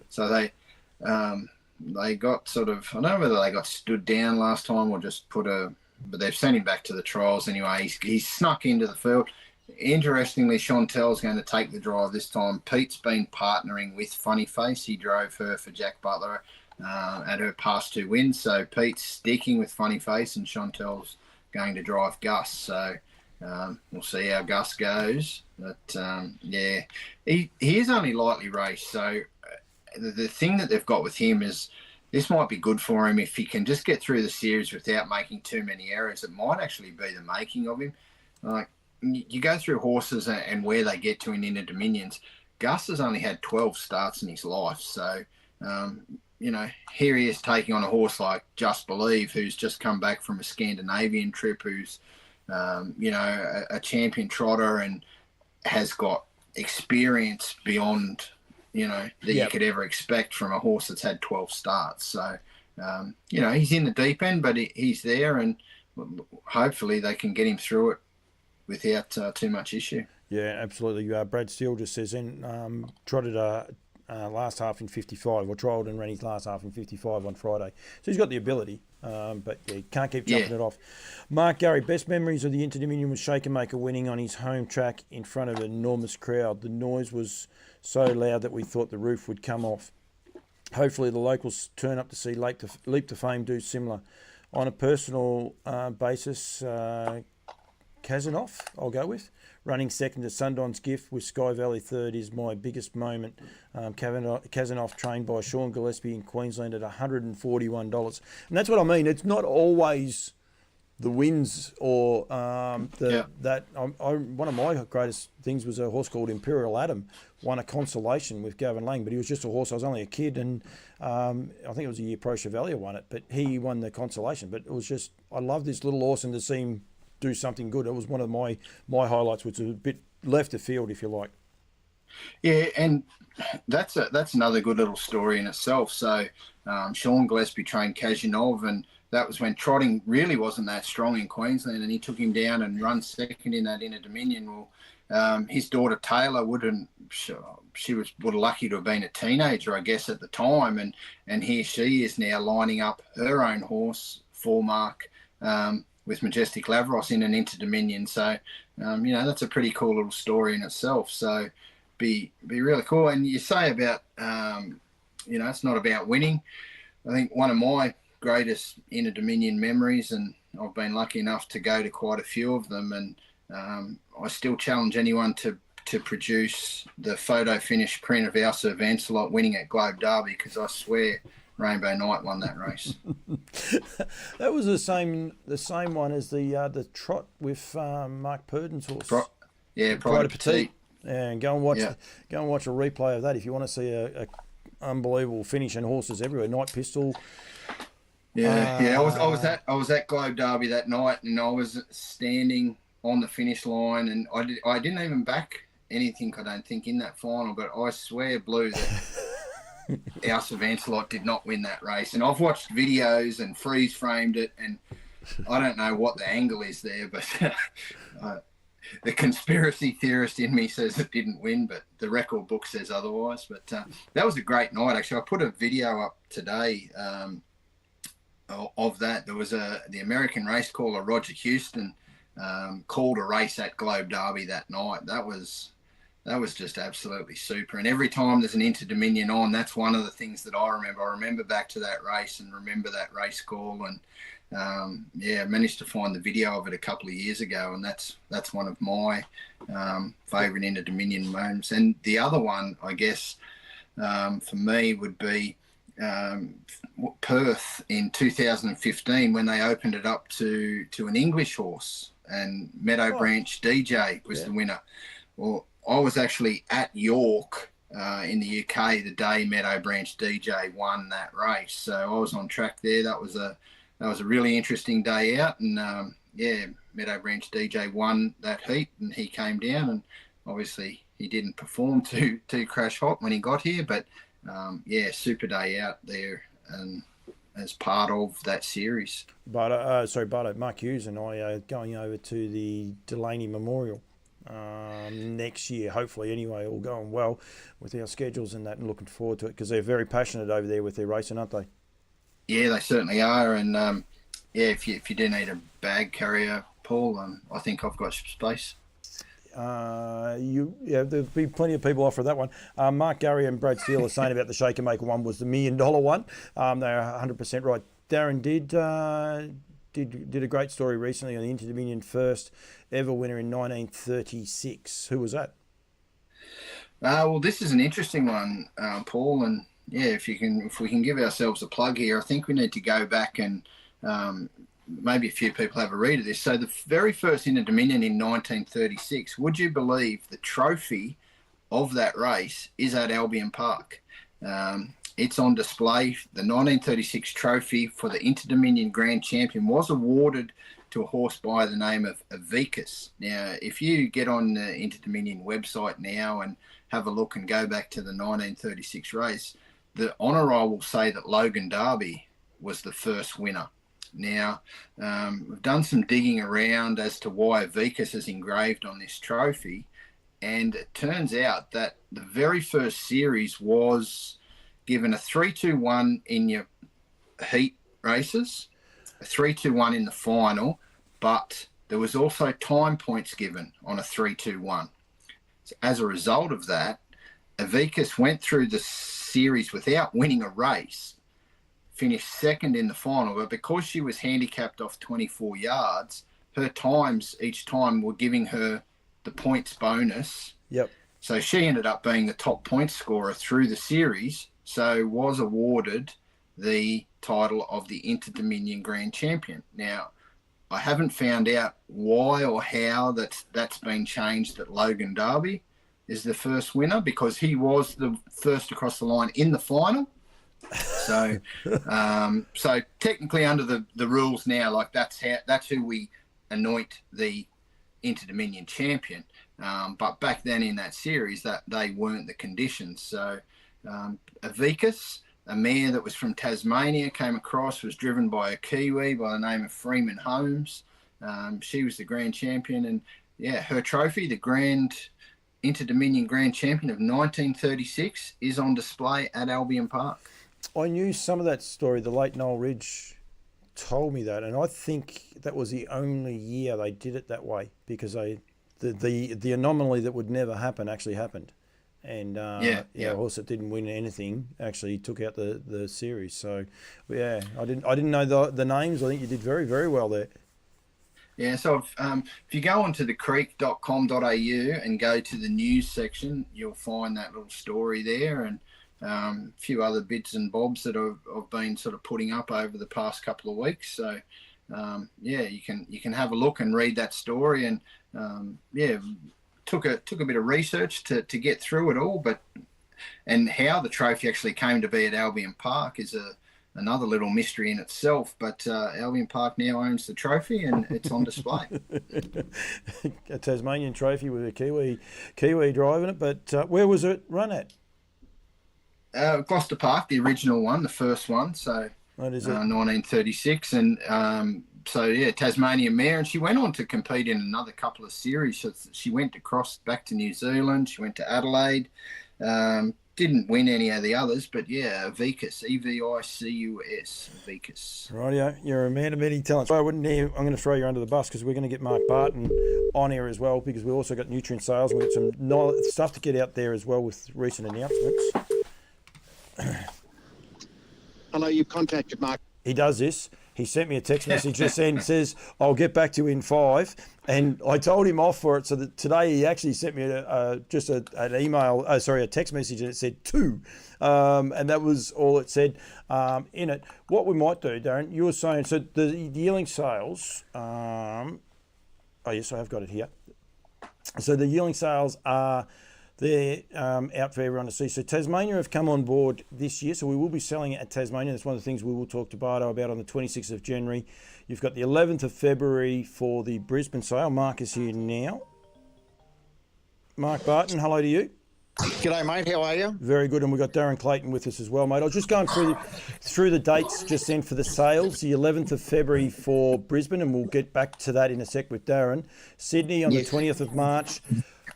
So they got sort of, I don't know whether they got stood down last time or just but they've sent him back to the trials anyway. He's snuck into the field. Interestingly, Chantel's going to take the drive this time. Pete's been partnering with Funny Face. He drove her for Jack Butler at her past 2 wins. So Pete's sticking with Funny Face, and Chantel's going to drive Gus. So we'll see how Gus goes. But he is only lightly raced. So the thing that they've got with him is this might be good for him if he can just get through the series without making too many errors. It might actually be the making of him. Like, you go through horses and where they get to in Inter Dominions. Gus has only had 12 starts in his life. So, here he is taking on a horse like Just Believe, who's just come back from a Scandinavian trip, who's, a champion trotter and has got experience beyond, that you could ever expect from a horse that's had 12 starts. So, he's in the deep end, but he's there, and hopefully they can get him through it without too much issue. Yeah, absolutely. Brad Steele just says, trotted last half in 55, or trialled and ran his last half in 55 on Friday. So he's got the ability, but yeah, can't keep jumping it off. Mark Gary, best memories of the Inter Dominion was Shaker Maker winning on his home track in front of an enormous crowd. The noise was so loud that we thought the roof would come off. Hopefully the locals turn up to see Leap to Fame do similar. On a personal basis, Kazanoff, I'll go with. Running second to Sundon's Gift with Sky Valley third is my biggest moment. Kazanoff trained by Sean Gillespie in Queensland at $141. And that's what I mean. It's not always the wins or that. One of my greatest things was a horse called Imperial Adam, won a consolation with Gavin Lang, but he was just a horse. I was only a kid, and I think it was a year Pro Chevalier won it, but he won the consolation. But it was just, I love this little horse, and to see him do something good. It was one of my highlights, which was a bit left of field, if you like. Yeah, and that's another good little story in itself. So Sean Gillespie trained Kazanov, and that was when trotting really wasn't that strong in Queensland, and he took him down and run second in that Inter Dominion. Well, his daughter Taylor she was lucky to have been a teenager, I guess, at the time, and here she is now lining up her own horse for Mark with Majestic Lavros in an Inter Dominion. So, that's a pretty cool little story in itself. So, be really cool. And you say about, it's not about winning. I think one of my greatest Inter Dominion memories, and I've been lucky enough to go to quite a few of them, and I still challenge anyone to produce the photo finish print of our Sir Vancelot winning at Globe Derby, because I swear Rainbow Knight won that race. That was the same one as the trot with Mark Purden's horse. Pride of Petite. Yeah, and go and watch a replay of that if you want to see a unbelievable finish, and horses everywhere. Night Pistol. Yeah. I was at Globe Derby that night, and I was standing on the finish line, and I didn't even back anything, I don't think, in that final, but I swear blue that House of Ancelot did not win that race. And I've watched videos and freeze framed it, and I don't know what the angle is there, but the conspiracy theorist in me says it didn't win, but the record book says otherwise. But that was a great night, actually. I put a video up today of that. There was the American race caller, Roger Houston, called a race at Globe Derby that night. That was just absolutely super. And every time there's an Inter-Dominion on, that's one of the things that I remember. I remember back to that race and remember that race call. And I managed to find the video of it a couple of years ago, and that's one of my favourite Inter-Dominion moments. And the other one, I guess, for me would be Perth in 2015 when they opened it up to an English horse, and Meadow Branch DJ was the winner. Well, I was actually at York in the UK the day Meadow Branch DJ won that race, so I was on track there. That was a really interesting day out, and Meadow Branch DJ won that heat, and he came down, and obviously he didn't perform too crash hot when he got here, but super day out there, and as part of that series. Bardo, Mark Hughes and I are going over to the Delaney Memorial next year, hopefully anyway, all going well with our schedules and that, and looking forward to it, because they're very passionate over there with their racing, aren't they? Yeah, they certainly are. And if you do need a bag carrier, Paul, I think I've got space. There'll be plenty of people offer that one. Mark Gurry and Brad Steele are saying about the Shaker Maker one was the $1 million one. They're 100% right. Darren did a great story recently on the Inter-Dominion first ever winner in 1936. Who was that? Well, this is an interesting one, Paul, and if we can give ourselves a plug here, I think we need to go back and maybe a few people have a read of this. So the very first Inter-Dominion in 1936, would you believe the trophy of that race is at Albion Park? It's on display. The 1936 trophy for the Inter-Dominion Grand Champion was awarded to a horse by the name of Vicus. Now, if you get on the Inter-Dominion website now and have a look and go back to the 1936 race, the honour roll will say that Logan Derby was the first winner. Now, we've done some digging around as to why Vicus is engraved on this trophy, and it turns out that the very first series was given a 3-2-1 in your heat races, a 3-2-1 in the final, but there was also time points given on a 3-2-1. So as a result of that, Vicus went through the series without winning a race, finished second in the final, but because she was handicapped off 24 yards, her times each time were giving her the points bonus. Yep. So she ended up being the top point scorer through the series, so was awarded the title of the Inter-Dominion Grand Champion. Now, I haven't found out why or how that's been changed, that Logan Derby is the first winner, because he was the first across the line in the final. So so technically under the rules now, like that's who we anoint the Inter-Dominion champion. But back then in that series, that they weren't the conditions. So Vicus, a mare that was from Tasmania, came across, was driven by a Kiwi by the name of Freeman Holmes. She was the grand champion, and her trophy, the Grand Inter-Dominion Grand Champion of 1936, is on display at Albion Park. I knew some of that story. The late Noel Ridge told me that, and I think that was the only year they did it that way, because the anomaly that would never happen actually happened. And a horse that didn't win anything actually took out the series. So I didn't know the names. I think you did very, very well there. Yeah, so if you go onto thecreek.com.au and go to the news section, you'll find that little story there, and a few other bits and bobs that I've been sort of putting up over the past couple of weeks. So you can have a look and read that story, and took a bit of research to get through it all, and how the trophy actually came to be at Albion Park is another little mystery in itself. But Albion Park now owns the trophy, and it's on display. A Tasmanian trophy with a Kiwi driving it. But where was it run at? Gloucester Park, the original one, the first one. So What is it? 1936, and so yeah, Tasmanian mare, and she went on to compete in another couple of series. So she went across back to New Zealand. She went to Adelaide. Didn't win any of the others, but yeah, Vicus, Evicus, Vicus. Rightio, you're a man of many talents. I'm going to throw you under the bus because we're going to get Mark Barton on here as well, because we've also got Nutrien Sales. We've got some stuff to get out there as well with recent announcements. Hello, you've contacted Mark. He does this. He sent me a text message just then, says, I'll get back to you in 5. And I told him off for it. So that today he actually sent me a text message, and it said 2. And that was all it said in it. What we might do, Darren, you were saying, so the yearling sales, oh yes, I have got it here. So the yearling sales are... They're out for everyone to see. So Tasmania have come on board this year, so we will be selling it at Tasmania. That's one of the things we will talk to Bardo about on the 26th of January. You've got the 11th of February for the Brisbane sale. Mark is here now. Mark Barton, hello to you. G'day, mate. How are you? Very good, and we've got Darren Clayton with us as well, mate. I was just going through the dates just then for the sales. The 11th of February for Brisbane, and we'll get back to that in a sec with Darren. Sydney on the 20th of March.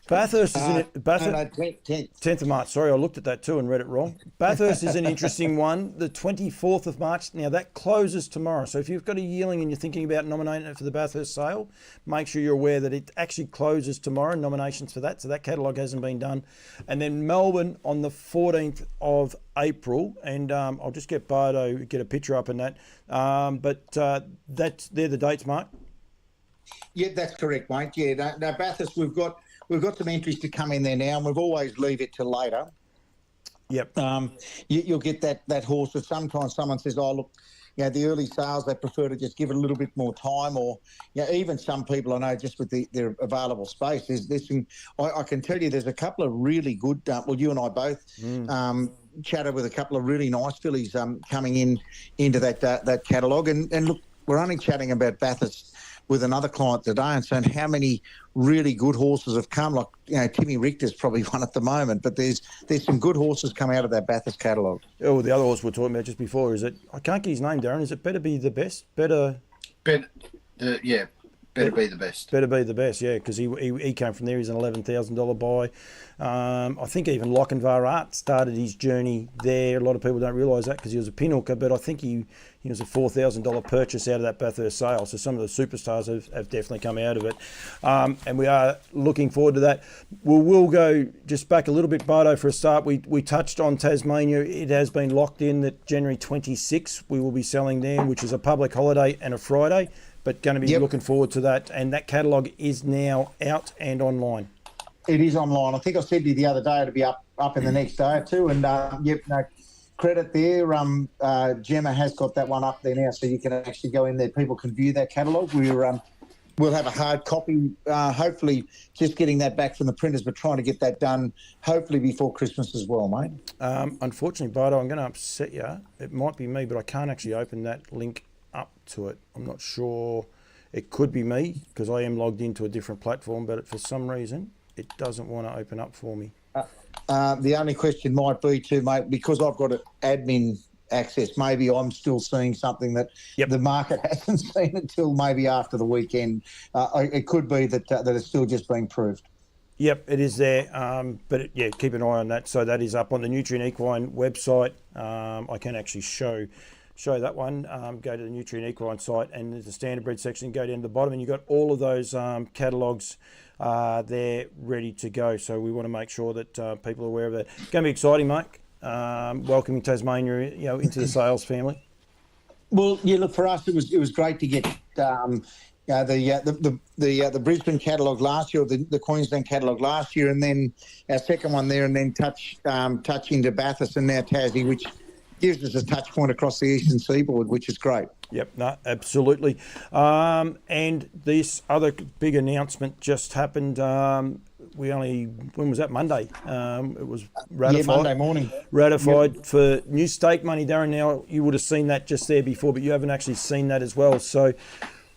Bathurst is 10th of March. Sorry, I looked at that too and read it wrong. Bathurst is an interesting one. The 24th of March. Now that closes tomorrow. So if you've got a yearling and you're thinking about nominating it for the Bathurst sale, make sure you're aware that it actually closes tomorrow. Nominations for that. So that catalogue hasn't been done. And then Melbourne on the 14th of April. And I'll just get Bardo get a picture up in that. They're the dates, Mark. Yeah, that's correct, mate. Yeah, no, Bathurst, we've got some entries to come in there now, and we've always leave it till later. Yep. You'll get that horse. If sometimes someone says, "Oh, look, the early sales, they prefer to just give it a little bit more time," or even some people I know just with their available space. There's some. I can tell you, there's a couple of really good. Well, you and I both chatted with a couple of really nice fillies coming into that catalogue, and look, we're only chatting about Bathurst with another client today and saying how many really good horses have come. Like, Timmy Richter's probably one at the moment, but there's some good horses come out of that Bathurst catalogue. Oh, the other horse we were talking about just before, is it, I can't get his name, Darren, is it Better Be the Best? Better Be the Best. Better Be the Best, yeah, because he came from there. He's an $11,000 buy. I think even Lochinvar Art started his journey there. A lot of people don't realise that because he was a pinhooker, but I think he was a $4,000 purchase out of that Bathurst sale. So some of the superstars have definitely come out of it. And we are looking forward to that. We'll go just back a little bit, Bardo, for a start. We touched on Tasmania. It has been locked in that January 26th we will be selling there, which is a public holiday and a Friday, but going to be looking forward to that. And that catalogue is now out and online. It is online. I think I said to you the other day it'll be up in the next day or two. And, credit there. Gemma has got that one up there now, so you can actually go in there. People can view that catalogue. We'll have a hard copy, hopefully just getting that back from the printers, but trying to get that done hopefully before Christmas as well, mate. Unfortunately, Bardo, I'm going to upset you. It might be me, but I can't actually open that link up to it. I'm not sure. It could be me because I am logged into a different platform, but for some reason it doesn't want to open up for me. The only question might be too, mate, because I've got admin access, maybe I'm still seeing something that the market hasn't seen until maybe after the weekend. It could be that it's still just being proved. Yep, it is there. But keep an eye on that. So that is up on the Nutrien Equine website. I can actually show that one. Go to the Nutrien Equine site, and there's a Standardbred section. Go down to the bottom, and you've got all of those catalogues there ready to go. So we want to make sure that people are aware of that. It's going to be exciting, Mike. Welcoming Tasmania, into the sales family. Well, look, for us it was great to get the Brisbane catalogue last year, or the Queensland catalogue last year, and then our second one there, and then touch into Bathurst and now Tassie, which gives us a touch point across the eastern seaboard, which is great. Yep, no, absolutely. And this other big announcement just happened. when was that? Monday. It was ratified. Yeah, Monday morning. Ratified for new stake money, Darren. Now, you would have seen that just there before, but you haven't actually seen that as well. So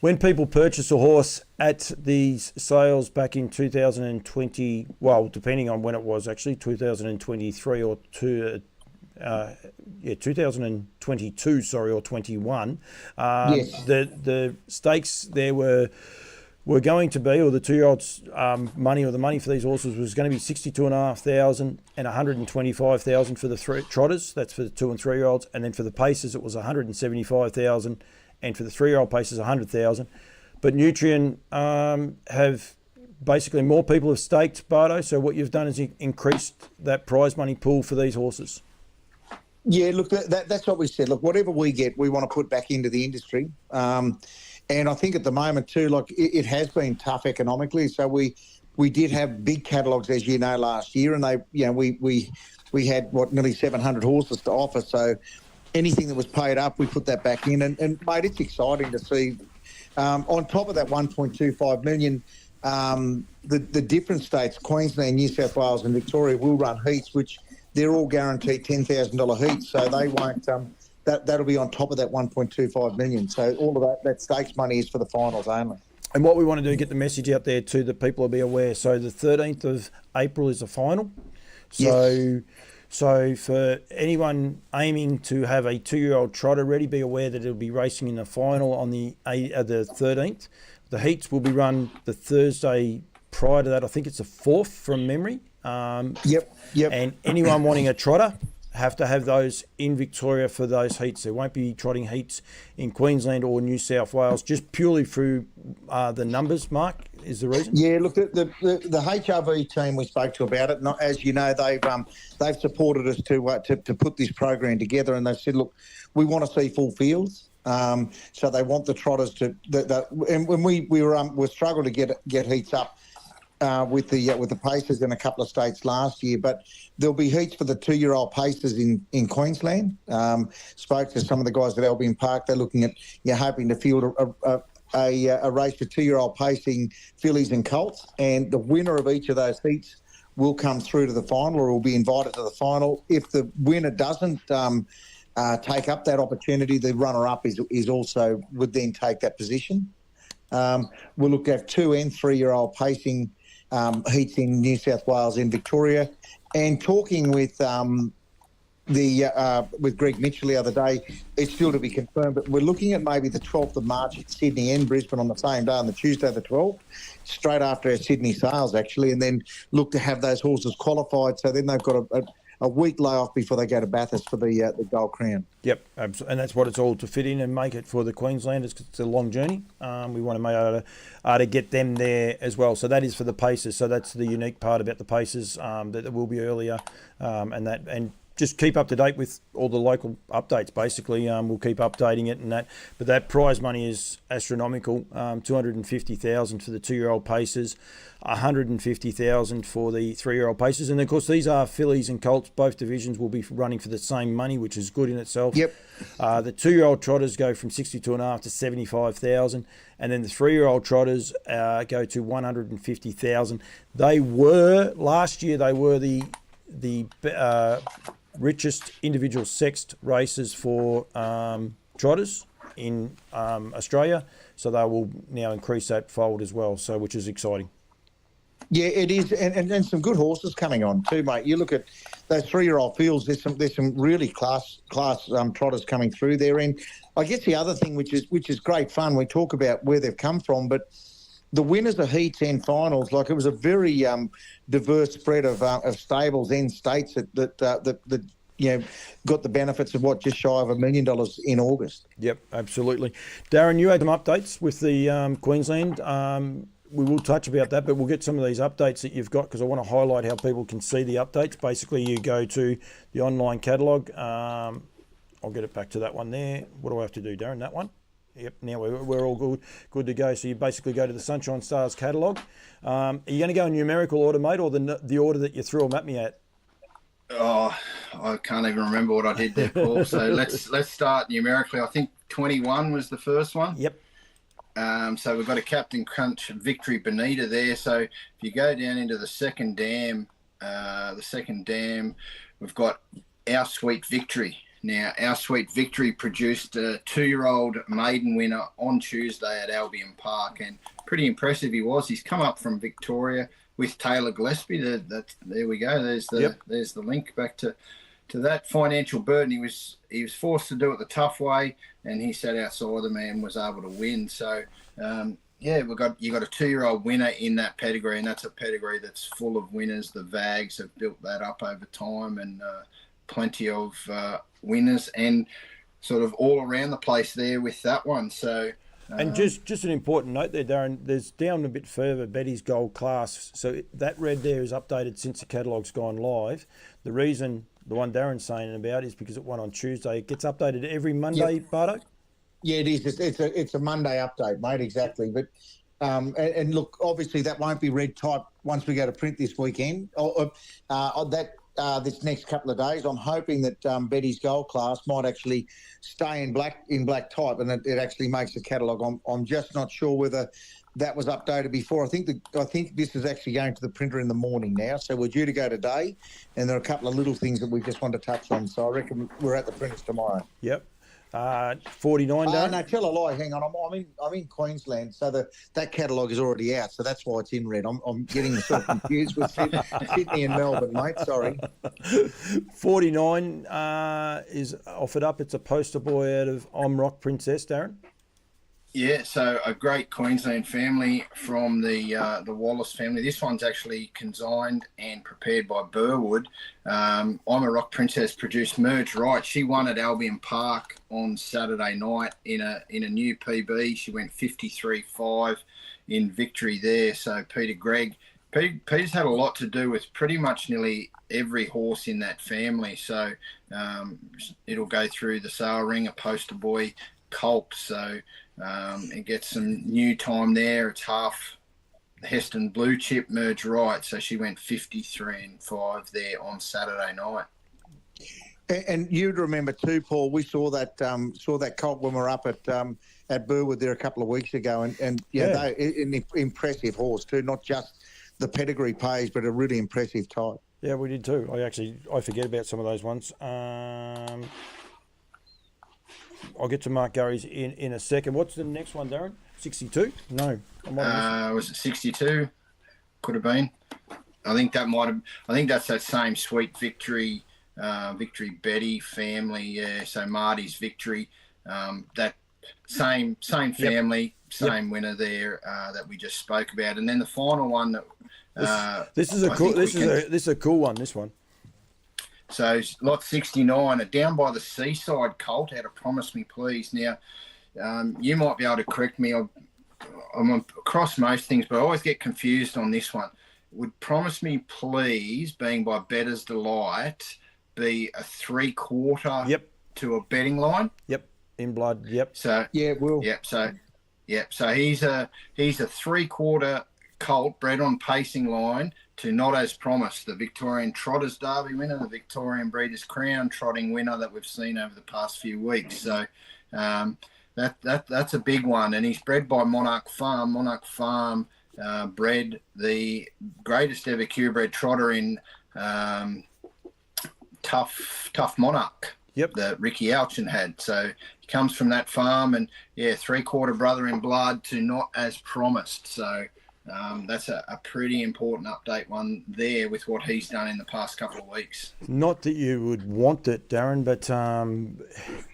when people purchase a horse at these sales back in 2020, well, depending on when it was actually, 2023 or 2022, or 21, Yes. the stakes there were going to be, or the 2-year-olds' money, or the money for these horses was going to be 62,500 and 125,000 for the trotters. That's for the 2 and 3-year-olds, and then for the pacers it was 175,000, and for the 3-year-old pacers 100,000. But Nutrien have basically more people have staked, Bardo. So what you've done is you increased that prize money pool for these horses. Yeah, look, that's what we said. Look, whatever we get, we want to put back into the industry. And I think at the moment too, like it has been tough economically. So we did have big catalogues, as you know, last year, and they, we had nearly 700 horses to offer. So anything that was paid up, we put that back in. And mate, it's exciting to see. On top of that 1.25 million, the different states, Queensland, New South Wales, and Victoria, will run heats, which they're all guaranteed $10,000 heats. So they won't. That'll be on top of that 1.25 million. So all of that stakes money is for the finals only. And what we want to do, get the message out there too, that people will be aware. So the 13th of April is the final. So, Yes. So for anyone aiming to have a 2-year-old trotter ready, be aware that it'll be racing in the final on the 13th. The heats will be run the Thursday prior to that. I think it's the 4th from memory. Yep. And anyone wanting a trotter have to have those in Victoria for those heats. There won't be trotting heats in Queensland or New South Wales, just purely through the numbers, Mark, is the reason? Yeah, look, the HRV team we spoke to about it, as you know, they've supported us to put this program together, and they've said, look, we want to see full fields. So they want the trotters to, and when we were struggling to get heats up with the pacers in a couple of states last year, but there'll be heats for the 2-year-old pacers in Queensland. Spoke to some of the guys at Albion Park. They're looking at hoping to field a race for 2-year-old pacing fillies and colts, and the winner of each of those heats will come through to the final, or will be invited to the final. If the winner doesn't take up that opportunity, the runner-up is also would then take that position. We'll look at 2 and 3-year-old pacing heats in New South Wales and Victoria, and talking with Greg Mitchell the other day. It's still to be confirmed, but we're looking at maybe the 12th of March at Sydney and Brisbane on the same day, on the Tuesday the 12th, straight after our Sydney sales actually, and then look to have those horses qualified. So then they've got a week layoff before they go to Bathurst for the Gold Crown. Yep, and that's what it's all to fit in and make it for the Queenslanders, because it's a long journey. We want to make to get them there as well. So that is for the Pacers. So that's the unique part about the Pacers, that will be earlier, and just keep up to date with all the local updates. Basically, we'll keep updating it and that. But that prize money is astronomical. 250,000 for the 2-year-old pacers, 150,000 for the 3-year-old pacers, and of course these are fillies and colts. Both divisions will be running for the same money, which is good in itself. Yep. The 2-year-old trotters go from 62.5 to 75,000, and then the 3-year-old trotters go to 150,000. They were last year. They were the richest individual sexed races for trotters in Australia, so they will now increase that fold as well, so which is exciting. Yeah, it is, and some good horses coming on too, mate. You look at those 3-year-old fields. There's some really class trotters coming through there, and I guess the other thing which is great fun. We talk about where they've come from, but the winners of heats and finals, like it was a very diverse spread of stables and states that got the benefits of just shy of $1 million in August. Yep, absolutely. Darren, you had some updates with the Queensland. We will touch about that, but we'll get some of these updates that you've got, because I want to highlight how people can see the updates. Basically, you go to the online catalogue. I'll get it back to that one there. What do I have to do, Darren? That one? Yep, now we're all good to go. So you basically go to the Sunshine Stars catalogue. Are you going to go in numerical order, mate, or the order that you threw them at me at? Oh, I can't even remember what I did there, Paul. So let's start numerically. I think 21 was the first one. Yep. So we've got a Captain Crunch Victory Bonita there. So if you go down into the second dam, we've got Our Sweet Victory. Now, Our Sweet Victory produced a 2-year-old maiden winner on Tuesday at Albion Park, and pretty impressive he was. He's come up from Victoria with Taylor Gillespie. There we go. There's the link back to that financial burden. He was forced to do it the tough way, and he sat outside the man, was able to win. So you got a 2-year-old winner in that pedigree, and that's a pedigree that's full of winners. The Vags have built that up over time, and plenty of winners, and sort of all around the place there with that one. So. And just an important note there, Darren, there's down a bit further, Betty's Gold Class. So that red there is updated since the catalogue's gone live. The reason, the one Darren's saying about, is because it won on Tuesday. It gets updated every Monday, Bardo? Yeah, it is. It's a Monday update, mate, exactly. But and look, obviously that won't be red type once we go to print this weekend. This next couple of days, I'm hoping that Betty's Gold Class might actually stay in black type, and it actually makes the catalogue. I'm just not sure whether that was updated before. I think this is actually going to the printer in the morning now, so we're due to go today, and there are a couple of little things that we just want to touch on. So I reckon we're at the printers tomorrow. Yep. 49, Darren? No, tell a lie. Hang on, I'm in Queensland, so that catalogue is already out, so that's why it's in red. I'm getting myself confused with Sydney and Melbourne, mate. Sorry. 49 is offered up. It's a poster boy out of I'm Rock Princess, Darren. Yeah, so a great Queensland family from the Wallace family. This one's actually consigned and prepared by Burwood. I'm a Rock Princess produced Merge Right. She won at Albion Park on Saturday night in a new PB. She went 53.5 in victory there. So Peter's had a lot to do with pretty much nearly every horse in that family. So it'll go through the sale ring, a poster boy colt. So it gets some new time there. It's half Heston Blue Chip Merge Right. So she went 53.5 there on Saturday night. And you'd remember too, Paul, we saw that colt when we were up at Burwood there a couple of weeks ago, and they an impressive horse too, not just the pedigree page, but a really impressive type. Yeah, we did too. I forget about some of those ones. I'll get to Mark Gurry's in a second. What's the next one, Darren? 62? No. Was it 62? Could have been. I think that's that same Sweet Victory, Victory Betty family. Yeah. So Marty's Victory, that same family, same winner there that we just spoke about, and then the final one that this is a cool one. This one. So lot 69, a Down by the Seaside colt out of Promise Me Please. Now, you might be able to correct me. I'm across most things, but I always get confused on this one. Would Promise Me Please, being by Better's Delight, be a 3/4 to a betting line? Yep, in blood. Yep. So yeah, it will. Yep. So he's a 3/4 colt bred on pacing line to Not As Promised, the Victorian Trotters Derby winner, the Victorian Breeders' Crown trotting winner that we've seen over the past few weeks. So that's a big one, and he's bred by Monarch Farm. Monarch Farm bred the greatest ever purebred trotter in Tough Monarch. Yep. That Ricky Alchin had. So he comes from that farm, and 3/4 brother in blood to Not As Promised. So that's a pretty important update one there with what he's done in the past couple of weeks. Not that you would want it, Darren, but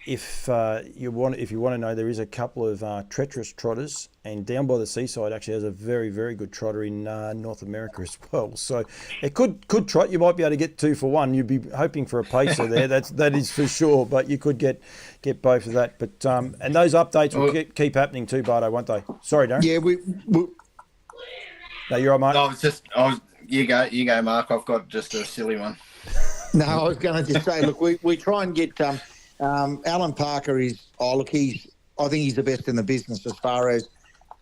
if you want to know, there is a couple of treacherous trotters, and Down by the Seaside actually has a very, very good trotter in North America as well. So it could trot. You might be able to get 2 for 1. You'd be hoping for a pacer there. That is for sure. But you could get both of that. But and those updates will keep happening too, Bardo, won't they? Sorry, Darren. Yeah, we No, you're right, mate. You go, Mark. I've got just a silly one. No, I was going to just say, look, we try and get Alan Parker I think he's the best in the business as far as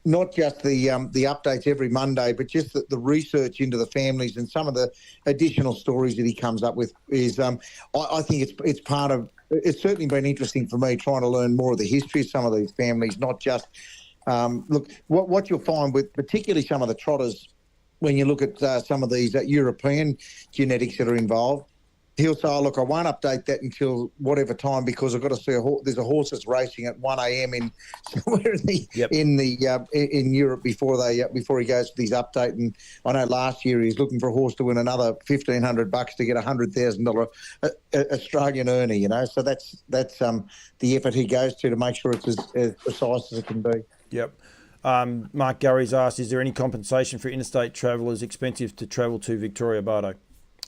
not just the updates every Monday, but just the research into the families and some of the additional stories that he comes up with is, I think it's part of, it's certainly been interesting for me trying to learn more of the history of some of these families, not just Look, what you'll find with particularly some of the trotters, when you look at some of these European genetics that are involved, he'll say, "Oh, look, I won't update that until whatever time because I've got to see there's a horse that's racing at 1 a.m. in somewhere in Europe before he goes to these update." And I know last year he's looking for a horse to win another $1,500 to get $100,000 Australian earner. You know, so that's the effort he goes to make sure it's as precise as it can be. Yep. Mark Gary's asked, is there any compensation for interstate travellers expensive to travel to Victoria Bardo?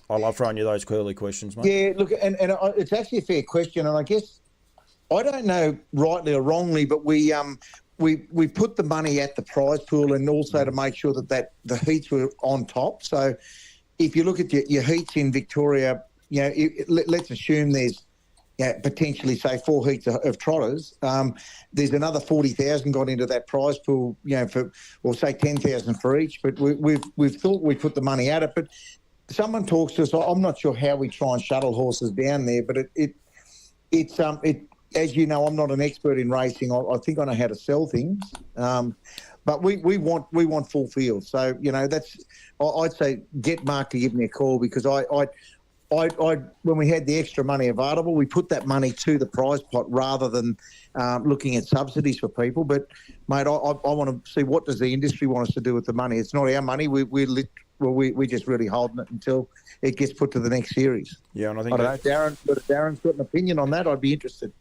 I love throwing you those curly questions, mate. Yeah, look, and it's actually a fair question, and I guess I don't know rightly or wrongly, but we put the money at the prize pool and also to make sure that the heats were on top. So if you look at your heats in Victoria, you know, let's assume there's potentially say 4 heats of trotters. There's another 40,000 gone into that prize pool, you know, or say 10,000 for each. But we've thought we put the money at it, but someone talks to us. I'm not sure how we try and shuttle horses down there, but it's as you know, I'm not an expert in racing. I think I know how to sell things, but we want full field. So you know, I'd say get Mark to give me a call because I when we had the extra money available, we put that money to the prize pot rather than looking at subsidies for people. But mate, I want to see what does the industry want us to do with the money. It's not our money. We're just really holding it until it gets put to the next series. Yeah, and I think Darren's got an opinion on that. I'd be interested.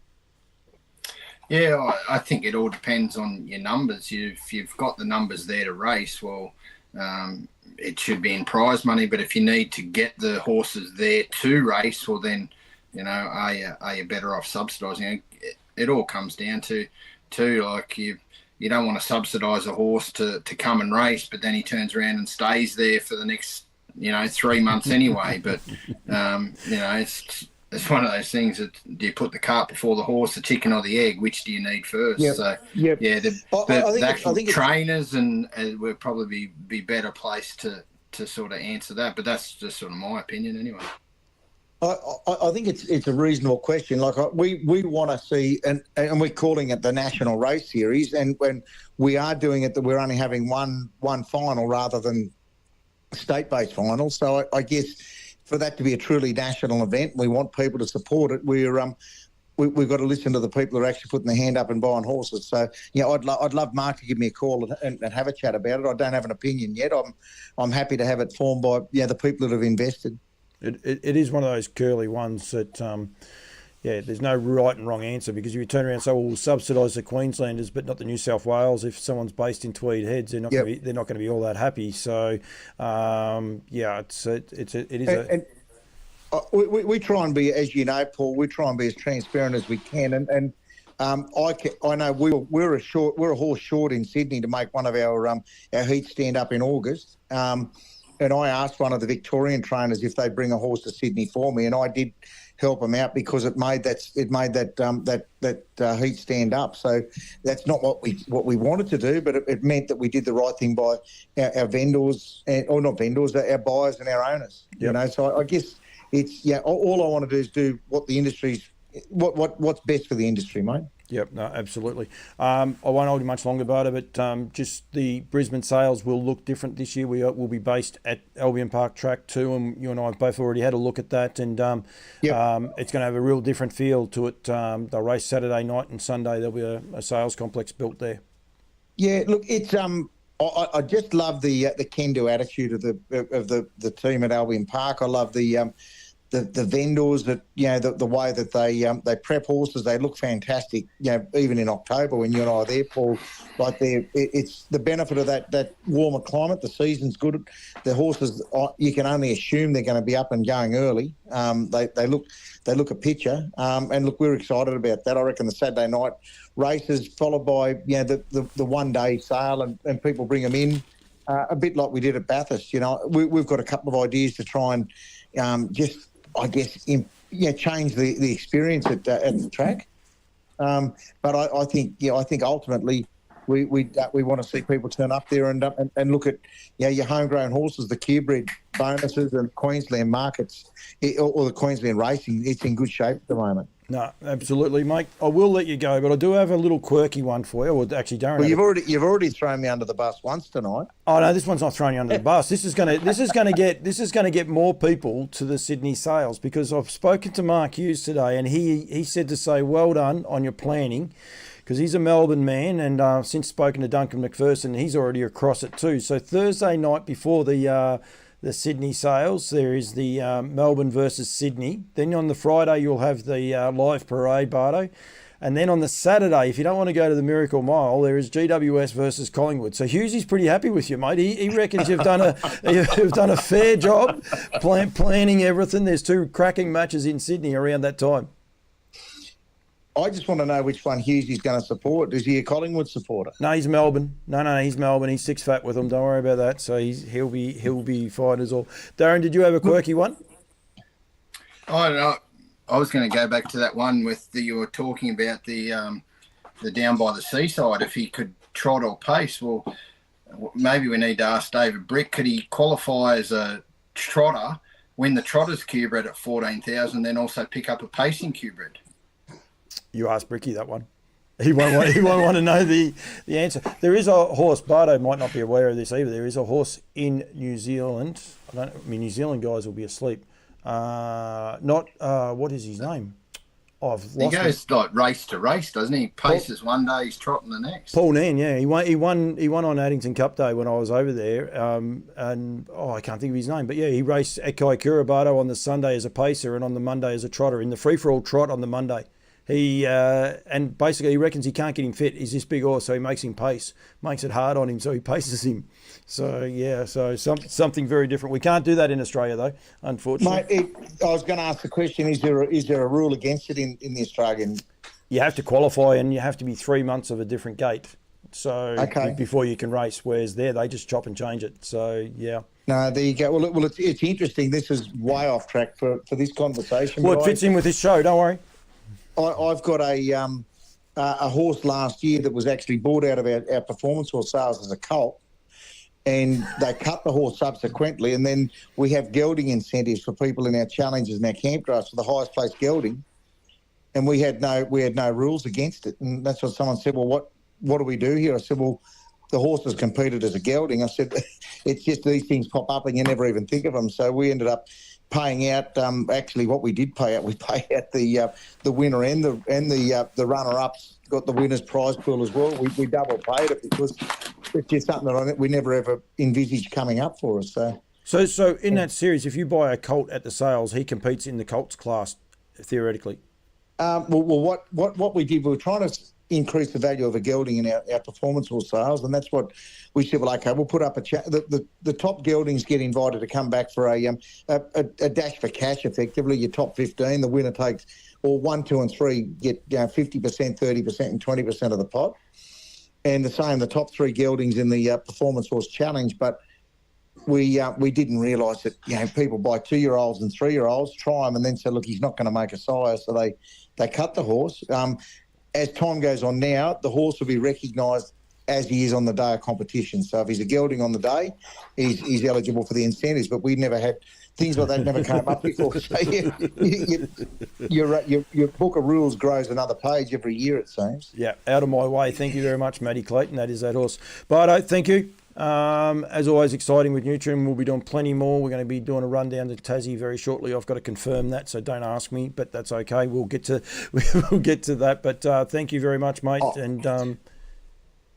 Yeah, I think it all depends on your numbers. If you've got the numbers there to race, well, it should be in prize money. But if you need to get the horses there to race, well, then, you know, are you better off subsidising? It all comes down to like you don't want to subsidise a horse to come and race, but then he turns around and stays there for the next, 3 months anyway. But, it's one of those things that do you put the cart before the horse, the chicken or the egg? Which do you need first? Yep. So, yep. yeah, the actual trainers and will probably be better placed to sort of answer that. But that's just sort of my opinion anyway. I think it's a reasonable question. Like we want to see, and we're calling it the National Race Series, and when we are doing it, that we're only having one final rather than state-based finals. So I guess for that to be a truly national event, we want people to support it. We've got to listen to the people who are actually putting their hand up and buying horses. So I'd love Mark to give me a call and have a chat about it. I don't have an opinion yet. I'm happy to have it formed by the people that have invested. It is one of those curly ones that, there's no right and wrong answer, because if you turn around and say, well, we'll subsidise the Queenslanders but not the New South Wales, if someone's based in Tweed Heads, they're not going to be all that happy. So, we try and be, as you know, Paul, we try and be as transparent as we can. And I know we're a horse short in Sydney to make one of our heats stand up in August. And I asked one of the Victorian trainers if they'd bring a horse to Sydney for me, and I did help them out because it made that heat stand up. So that's not what we wanted to do, but it meant that we did the right thing by our vendors, or not vendors, our buyers and our owners. Yep. So I guess it's all I want to do is do what the industry's what's best for the industry, mate. Yep, no, absolutely. I won't hold you much longer, Bardo, but just the Brisbane sales will look different this year. We will be based at Albion Park Track 2, and you and I have both already had a look at that, and it's going to have a real different feel to it. They'll race Saturday night and Sunday. There'll be a sales complex built there. Yeah, look, it's I just love the can-do attitude of the team at Albion Park. I love the vendors that the way that they prep horses. They look fantastic. Even in October when you and I are there, Paul. Like it's the benefit of that warmer climate. The season's good. The horses, you can only assume they're going to be up and going early. They look a picture. And look, we're excited about that. I reckon the Saturday night races followed by the 1 day sale and people bring them in. A bit like we did at Bathurst. We've got a couple of ideas to try and just, I guess, change the experience at the track. But I think ultimately We want to see people turn up there and look at your homegrown horses, the purebred bonuses and Queensland markets, or the Queensland racing. It's in good shape at the moment. No, absolutely, mate. I will let you go, but I do have a little quirky one for you. Well, actually, Darren. Well, you've already thrown me under the bus once tonight. Oh no, this one's not throwing you under the bus. This is gonna get more people to the Sydney sales, because I've spoken to Mark Hughes today, and he said to say well done on your planning, because he's a Melbourne man, and since spoken to Duncan McPherson, he's already across it too. So Thursday night before the Sydney sales, there is the Melbourne versus Sydney. Then on the Friday, you'll have the live parade, Bardo. And then on the Saturday, if you don't want to go to the Miracle Mile, there is GWS versus Collingwood. So Hughesy's pretty happy with you, mate. He reckons you've done a fair job planning everything. There's 2 cracking matches in Sydney around that time. I just want to know which one Hughesy's going to support. Is he a Collingwood supporter? No, he's Melbourne. No, he's Melbourne. He's 6 fat with them. Don't worry about that. So he'll be fine as all. Darren, did you have a quirky one? I don't know. I was going to go back to that one you were talking about the down by the seaside. If he could trot or pace, well, maybe we need to ask David Brick. Could he qualify as a trotter, win the Trotters Q-bred at 14,000, then also pick up a pacing Q-bred? You ask Bricky that one. He won't want to know the answer. There is a horse, Bardo might not be aware of this either. There is a horse in New Zealand. New Zealand guys will be asleep. What is his name? He goes like race to race, doesn't he? Paces one day, he's trotting the next. Paul Nairn, yeah, he won on Addington Cup Day when I was over there, and I can't think of his name, but yeah, he raced at Kaikoura, Bardo, on the Sunday as a pacer and on the Monday as a trotter in the free for all trot on the Monday. He and basically he reckons he can't get him fit. He's this big horse, so he makes him pace, makes it hard on him, so he paces him. So yeah, something very different. We can't do that in Australia though, unfortunately. Mate, I was going to ask the question: Is there a rule against it in the Australian? You have to qualify, and you have to be 3 months of a different gate. So before you can race, whereas there they just chop and change it. So yeah. No, there you go. Well, it's interesting. This is way off track for this conversation. Well, it fits in with this show. Don't worry. I've got a horse last year that was actually bought out of our performance horse sales as a colt, and they cut the horse subsequently, and then we have gelding incentives for people in our challenges and our camp drafts for the highest place gelding, and we had no rules against it, and that's what someone said. Well, what do we do here? I said, well, the horse has competed as a gelding. I said, it's just these things pop up and you never even think of them. So we ended up paying out. Actually, what we did pay out, we pay out the winner and the runner-ups got the winner's prize pool as well. We double paid it because it's just something that we never ever envisaged coming up for us. So in that series, if you buy a colt at the sales, he competes in the colts class theoretically. Well, what we did, we were trying to increase the value of a gelding in our performance horse sales, and that's what we said. Well, okay, we'll put up the top geldings get invited to come back for a dash for cash. Effectively, your top 15, the winner takes, or 1, 2, and 3 get 50%, 30%, and 20% of the pot, and the same the top 3 geldings in the performance horse challenge. But we didn't realise that people buy 2-year-olds and 3-year-olds, try them, and then say, look, he's not going to make a sire, so they cut the horse. As time goes on now, the horse will be recognised as he is on the day of competition. So if he's a gelding on the day, he's eligible for the incentives. But we never had things like that. Never came up before. So your book of rules grows another page every year, it seems. Yeah, out of my way. Thank you very much, Matty Clayton. That is that horse. Bardo, thank you. As always, exciting with Nutrien. We'll be doing plenty more. We're going to be doing a rundown to Tassie very shortly. I've got to confirm that, so don't ask me, but that's okay. We'll get to that. But thank you very much, mate.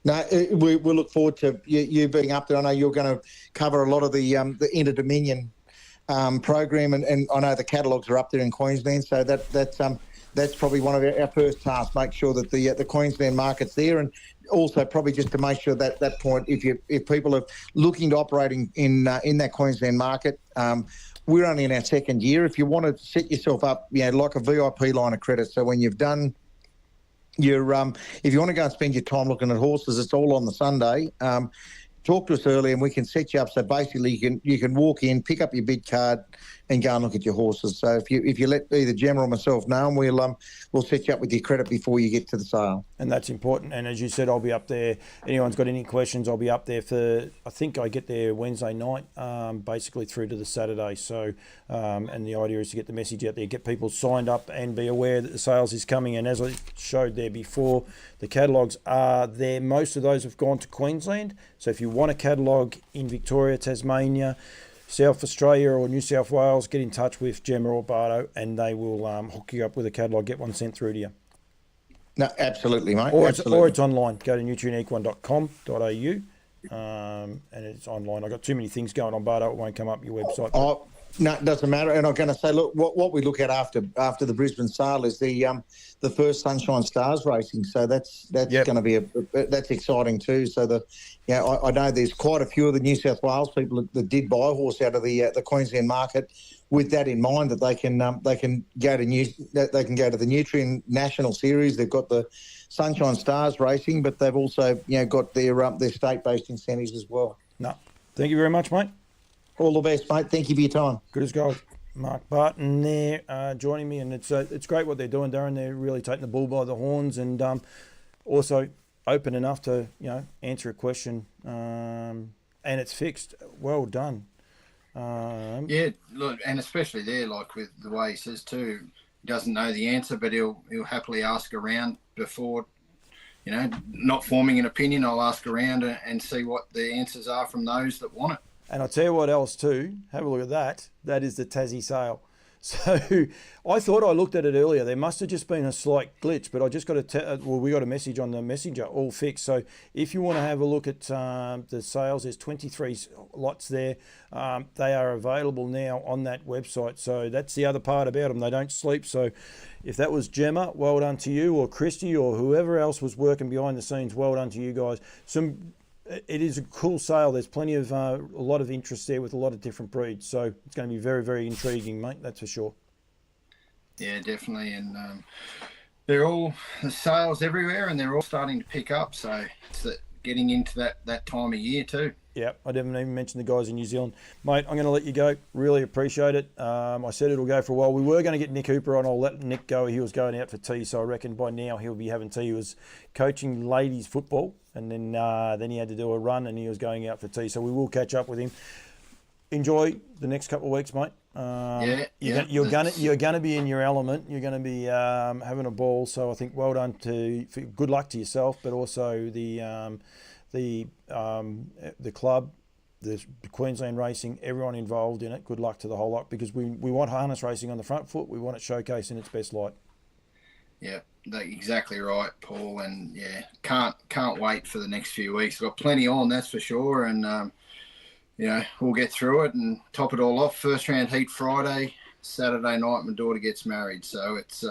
No, we look forward to you being up there. I know you're going to cover a lot of the Inter-Dominion program, and I know the catalogues are up there in Queensland, so that's probably one of our first tasks. Make sure that the Queensland market's there, and also probably just to make sure that point, if people are looking to operating in that Queensland market, we're only in our second year. If you want to set yourself up, like a VIP line of credit, so when you've done your, if you want to go and spend your time looking at horses, it's all on the Sunday. Talk to us early and we can set you up. So basically you can walk in, pick up your bid card and go and look at your horses. So if you let either Gemma or myself know, and we'll set you up with your credit before you get to the sale. And that's important. And as you said, I'll be up there. Anyone's got any questions, I'll be up there for, I think I get there Wednesday night, basically through to the Saturday. So, and the idea is to get the message out there, get people signed up and be aware that the sales is coming. And as I showed there before, the catalogues are there. Most of those have gone to Queensland. So if you want a catalogue in Victoria, Tasmania, South Australia or New South Wales, get in touch with Gemma or Bardo and they will hook you up with a catalogue, get one sent through to you. No, absolutely, mate. Or absolutely. It's online. Go to nutrienequine.com.au and it's online. I've got too many things going on, Bardo. It won't come up your website. Oh, no, it doesn't matter. And I'm going to say, look, what we look at after the Brisbane sale is the first Sunshine Stars racing. So that's going to be that's exciting too. So I know there's quite a few of the New South Wales people that did buy a horse out of the Queensland market with that in mind, that they can go to the Nutrien National Series. They've got the Sunshine Stars racing, but they've also got their state-based incentives as well. No, thank you very much, mate. All the best, mate. Thank you for your time. Good as gold. Mark Barton there joining me, and it's great what they're doing, Darren. They're really taking the bull by the horns, and also open enough to answer a question, and it's fixed. Well done. Yeah, look, and especially there, like with the way he says too, he doesn't know the answer, but he'll happily ask around before, not forming an opinion. I'll ask around and see what the answers are from those that want it. And I'll tell you what else too, have a look at that. That is the Tassie sale. So I thought I looked at it earlier. There must have just been a slight glitch, but I just got we got a message on the messenger, all fixed. So if you want to have a look at the sales, there's 23 lots there. They are available now on that website. So that's the other part about them. They don't sleep. So if that was Gemma, well done to you, or Christy, or whoever else was working behind the scenes, well done to you guys. It is a cool sale. There's plenty of a lot of interest there with a lot of different breeds. So it's going to be very, very intriguing, mate. That's for sure. Yeah, definitely. And they're all the sales everywhere, and they're all starting to pick up. So it's getting into that time of year too. Yeah, I didn't even mention the guys in New Zealand. Mate, I'm going to let you go. Really appreciate it. I said it'll go for a while. We were going to get Nick Hooper on. I'll let Nick go. He was going out for tea, so I reckon by now he'll be having tea. He was coaching ladies football, and then he had to do a run, and he was going out for tea. So we will catch up with him. Enjoy the next couple of weeks, mate. You're gonna be in your element. You're gonna be having a ball. So I think well done good luck to yourself, but also the club, the Queensland racing, everyone involved in it. Good luck to the whole lot, because we want harness racing on the front foot. We want it showcased in its best light. Yeah, that's exactly right, Paul. And yeah, can't wait for the next few weeks. We've got plenty on, that's for sure. And we'll get through it and top it all off. First round heat Friday, Saturday night my daughter gets married. So it's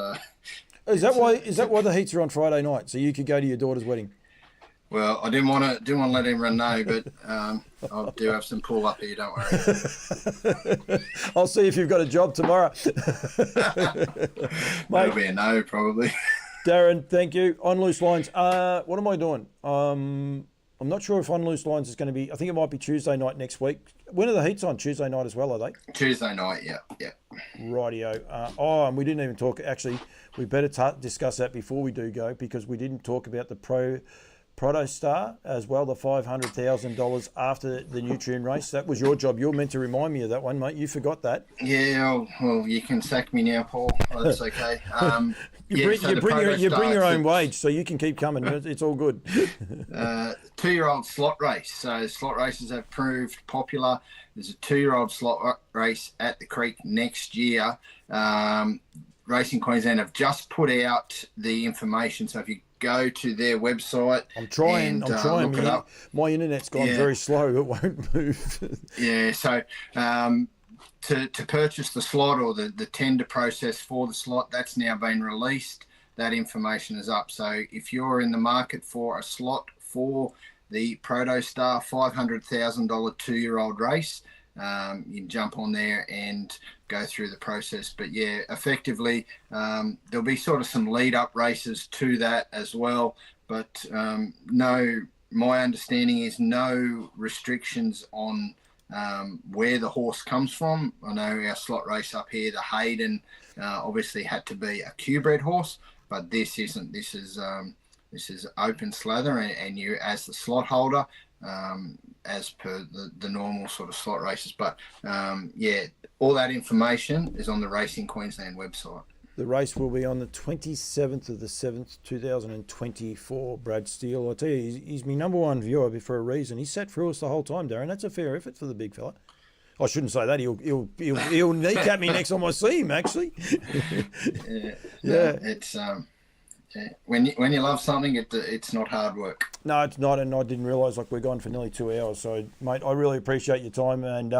Is that why the heats are on Friday night? So you could go to your daughter's wedding? Well, I didn't want to let everyone know, but I do have some pull up here. Don't worry. I'll see if you've got a job tomorrow. That'll be a no, probably. Darren, thank you. On Loose Lines. What am I doing? I'm not sure if On Loose Lines is going to be. I think it might be Tuesday night next week. When are the heats on? Tuesday night as well, are they? Tuesday night, yeah. Rightio. And we didn't even talk. Actually, we better discuss that before we do go, because we didn't talk about the Protostar as well, the $500,000 after the Nutrien race. That was your job. You're meant to remind me of that one, mate. You forgot that. Yeah, well, you can sack me now, Paul. That's okay. You bring your own wage, so you can keep coming. It's all good. 2-year-old slot race. So slot races have proved popular. There's a 2-year-old slot race at the Creek next year. Racing Queensland have just put out the information. So if you go to their website, I'm trying. Look it up. My internet's gone very slow. It won't move. So to purchase the slot, or the tender process for the slot, that's now been released. That information is up. So if you're in the market for a slot for the Protostar $500,000 2-year-old race, you can jump on there and go through the process. But yeah, effectively there'll be sort of some lead up races to that as well, but my understanding is no restrictions on where the horse comes from. I know our slot race up here, the Hayden, obviously had to be a Q-bred horse, but this isn't. This is open slather, and you, as the slot holder, as per the normal sort of slot races. But all that information is on the Racing Queensland website. The race will be on the 27th of the 7th, 2024. Brad Steele, I tell you, he's my number one viewer for a reason. He sat through us the whole time, Darren. That's a fair effort for the big fella. I shouldn't say that. He'll kneecap me next time I see him. Actually. It's when you love something, it's not hard work. No, it's not, and I didn't realise we're gone for nearly 2 hours. So, mate, I really appreciate your time, and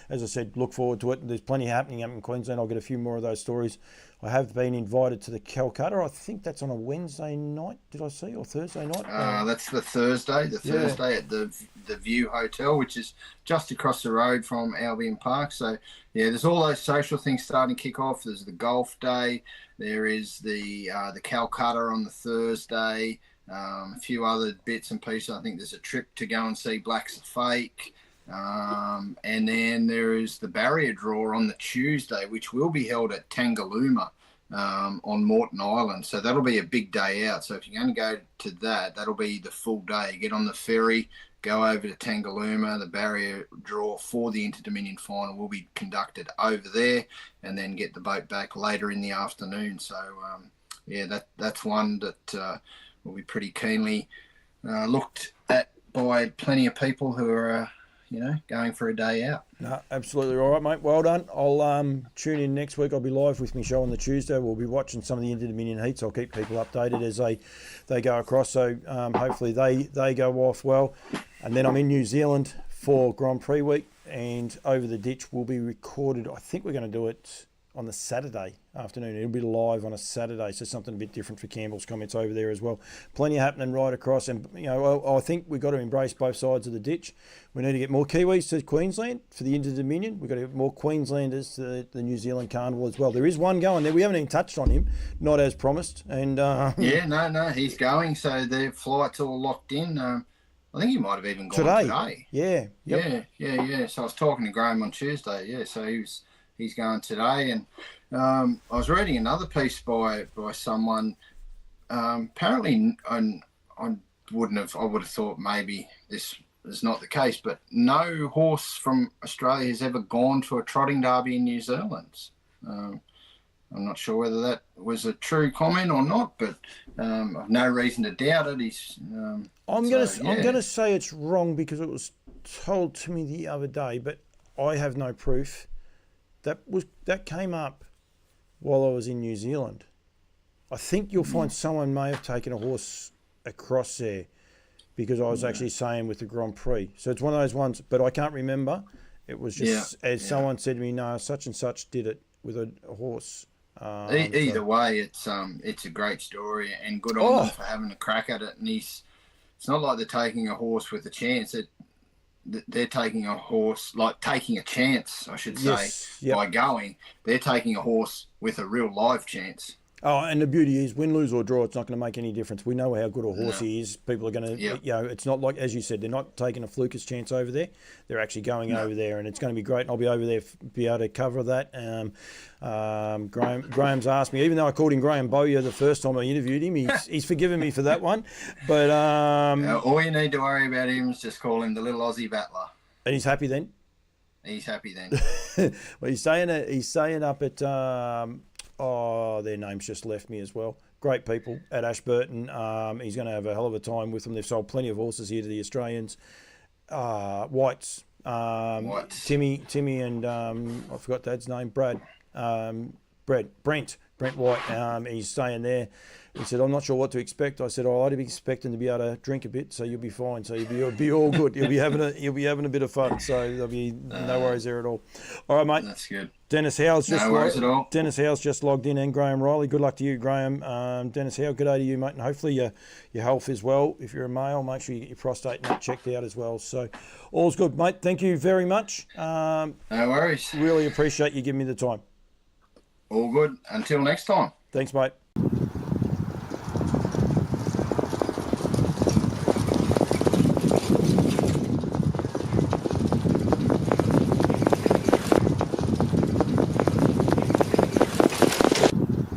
as I said, look forward to it. There's plenty happening up in Queensland. I'll get a few more of those stories. I have been invited to the Calcutta. I think that's on a Wednesday night. Did I see, or Thursday night? That's the Thursday. Thursday at the View Hotel, which is just across the road from Albion Park. So there's all those social things starting to kick off. There's the golf day. There is the Calcutta on the Thursday. A few other bits and pieces. I think there's a trip to go and see Black's Fake. And then there is the barrier draw on the Tuesday, which will be held at Tangalooma on Moreton Island. So that'll be a big day out. So if you're going to go to that, that'll be the full day. Get on the ferry, go over to Tangalooma. The barrier draw for the Inter-Dominion final will be conducted over there, and then get the boat back later in the afternoon. So that's one that will be pretty keenly looked at by plenty of people who are going for a day out. No, absolutely all right, mate. Well done. I'll tune in next week. I'll be live with my show on the Tuesday. We'll be watching some of the Inter-Dominion heats. I'll keep people updated as they go across. So hopefully they go off well. And then I'm in New Zealand for Grand Prix week, and Over the Ditch will be recorded. I think we're going to do it on the Saturday afternoon. It'll be live on a Saturday, so something a bit different for Campbell's comments over there as well. Plenty happening right across, and I think we've got to embrace both sides of the ditch. We need to get more Kiwis to Queensland for the Inter-Dominion. We've got to get more Queenslanders to the New Zealand Carnival as well. There is one going there. We haven't even touched on him, not as promised. And no, he's going. So their flights all locked in. I think he might have even gone today. Yeah. Yep. Yeah. So I was talking to Graham on Tuesday. Yeah, so he's going today. And I was reading another piece by someone. Apparently, I would have thought maybe this is not the case, but no horse from Australia has ever gone to a trotting derby in New Zealand. I'm not sure whether that was a true comment or not, but I've no reason to doubt it. I'm gonna say it's wrong because it was told to me the other day, but I have no proof. That came up while I was in New Zealand. I think you'll find someone may have taken a horse across there, because I was actually saying with the Grand Prix. So it's one of those ones, but I can't remember. It was just someone said to me, no, such and such did it with a horse. Either way, it's a great story, and good on them for having a crack at it. And it's not like they're taking a horse with a chance. They're taking a horse, like taking a chance, I should say, by going. They're taking a horse with a real live chance. Oh, and the beauty is, win, lose or draw, it's not going to make any difference. We know how good a horse he is. People are going to, it's not like, as you said, they're not taking a flukish chance over there. They're actually going over there, and it's going to be great. And I'll be over there, be able to cover that. Graham's asked me, even though I called him Graham Bowyer the first time I interviewed him, he's forgiven me for that one. But all you need to worry about him is just call him the little Aussie battler. And he's happy then? He's happy then. Well, he's saying up at... their names just left me as well. Great people at Ashburton. He's going to have a hell of a time with them. They've sold plenty of horses here to the Australians. Whites. Timmy and I forgot Dad's name. Brent White. He's staying there. He said, I'm not sure what to expect. I said, I'd be expecting to be able to drink a bit, so you'll be fine. So you'll be all good. You'll be having a bit of fun. So there'll be no worries there at all. All right, mate. That's good. Dennis Howe's just Dennis Howe's just logged in, and Graham Riley. Good luck to you, Graham. Dennis Howe, good day to you, mate. And hopefully your health is well. If you're a male, make sure you get your prostate and that checked out as well. So all's good, mate. Thank you very much. No worries. Really appreciate you giving me the time. All good. Until next time. Thanks, mate.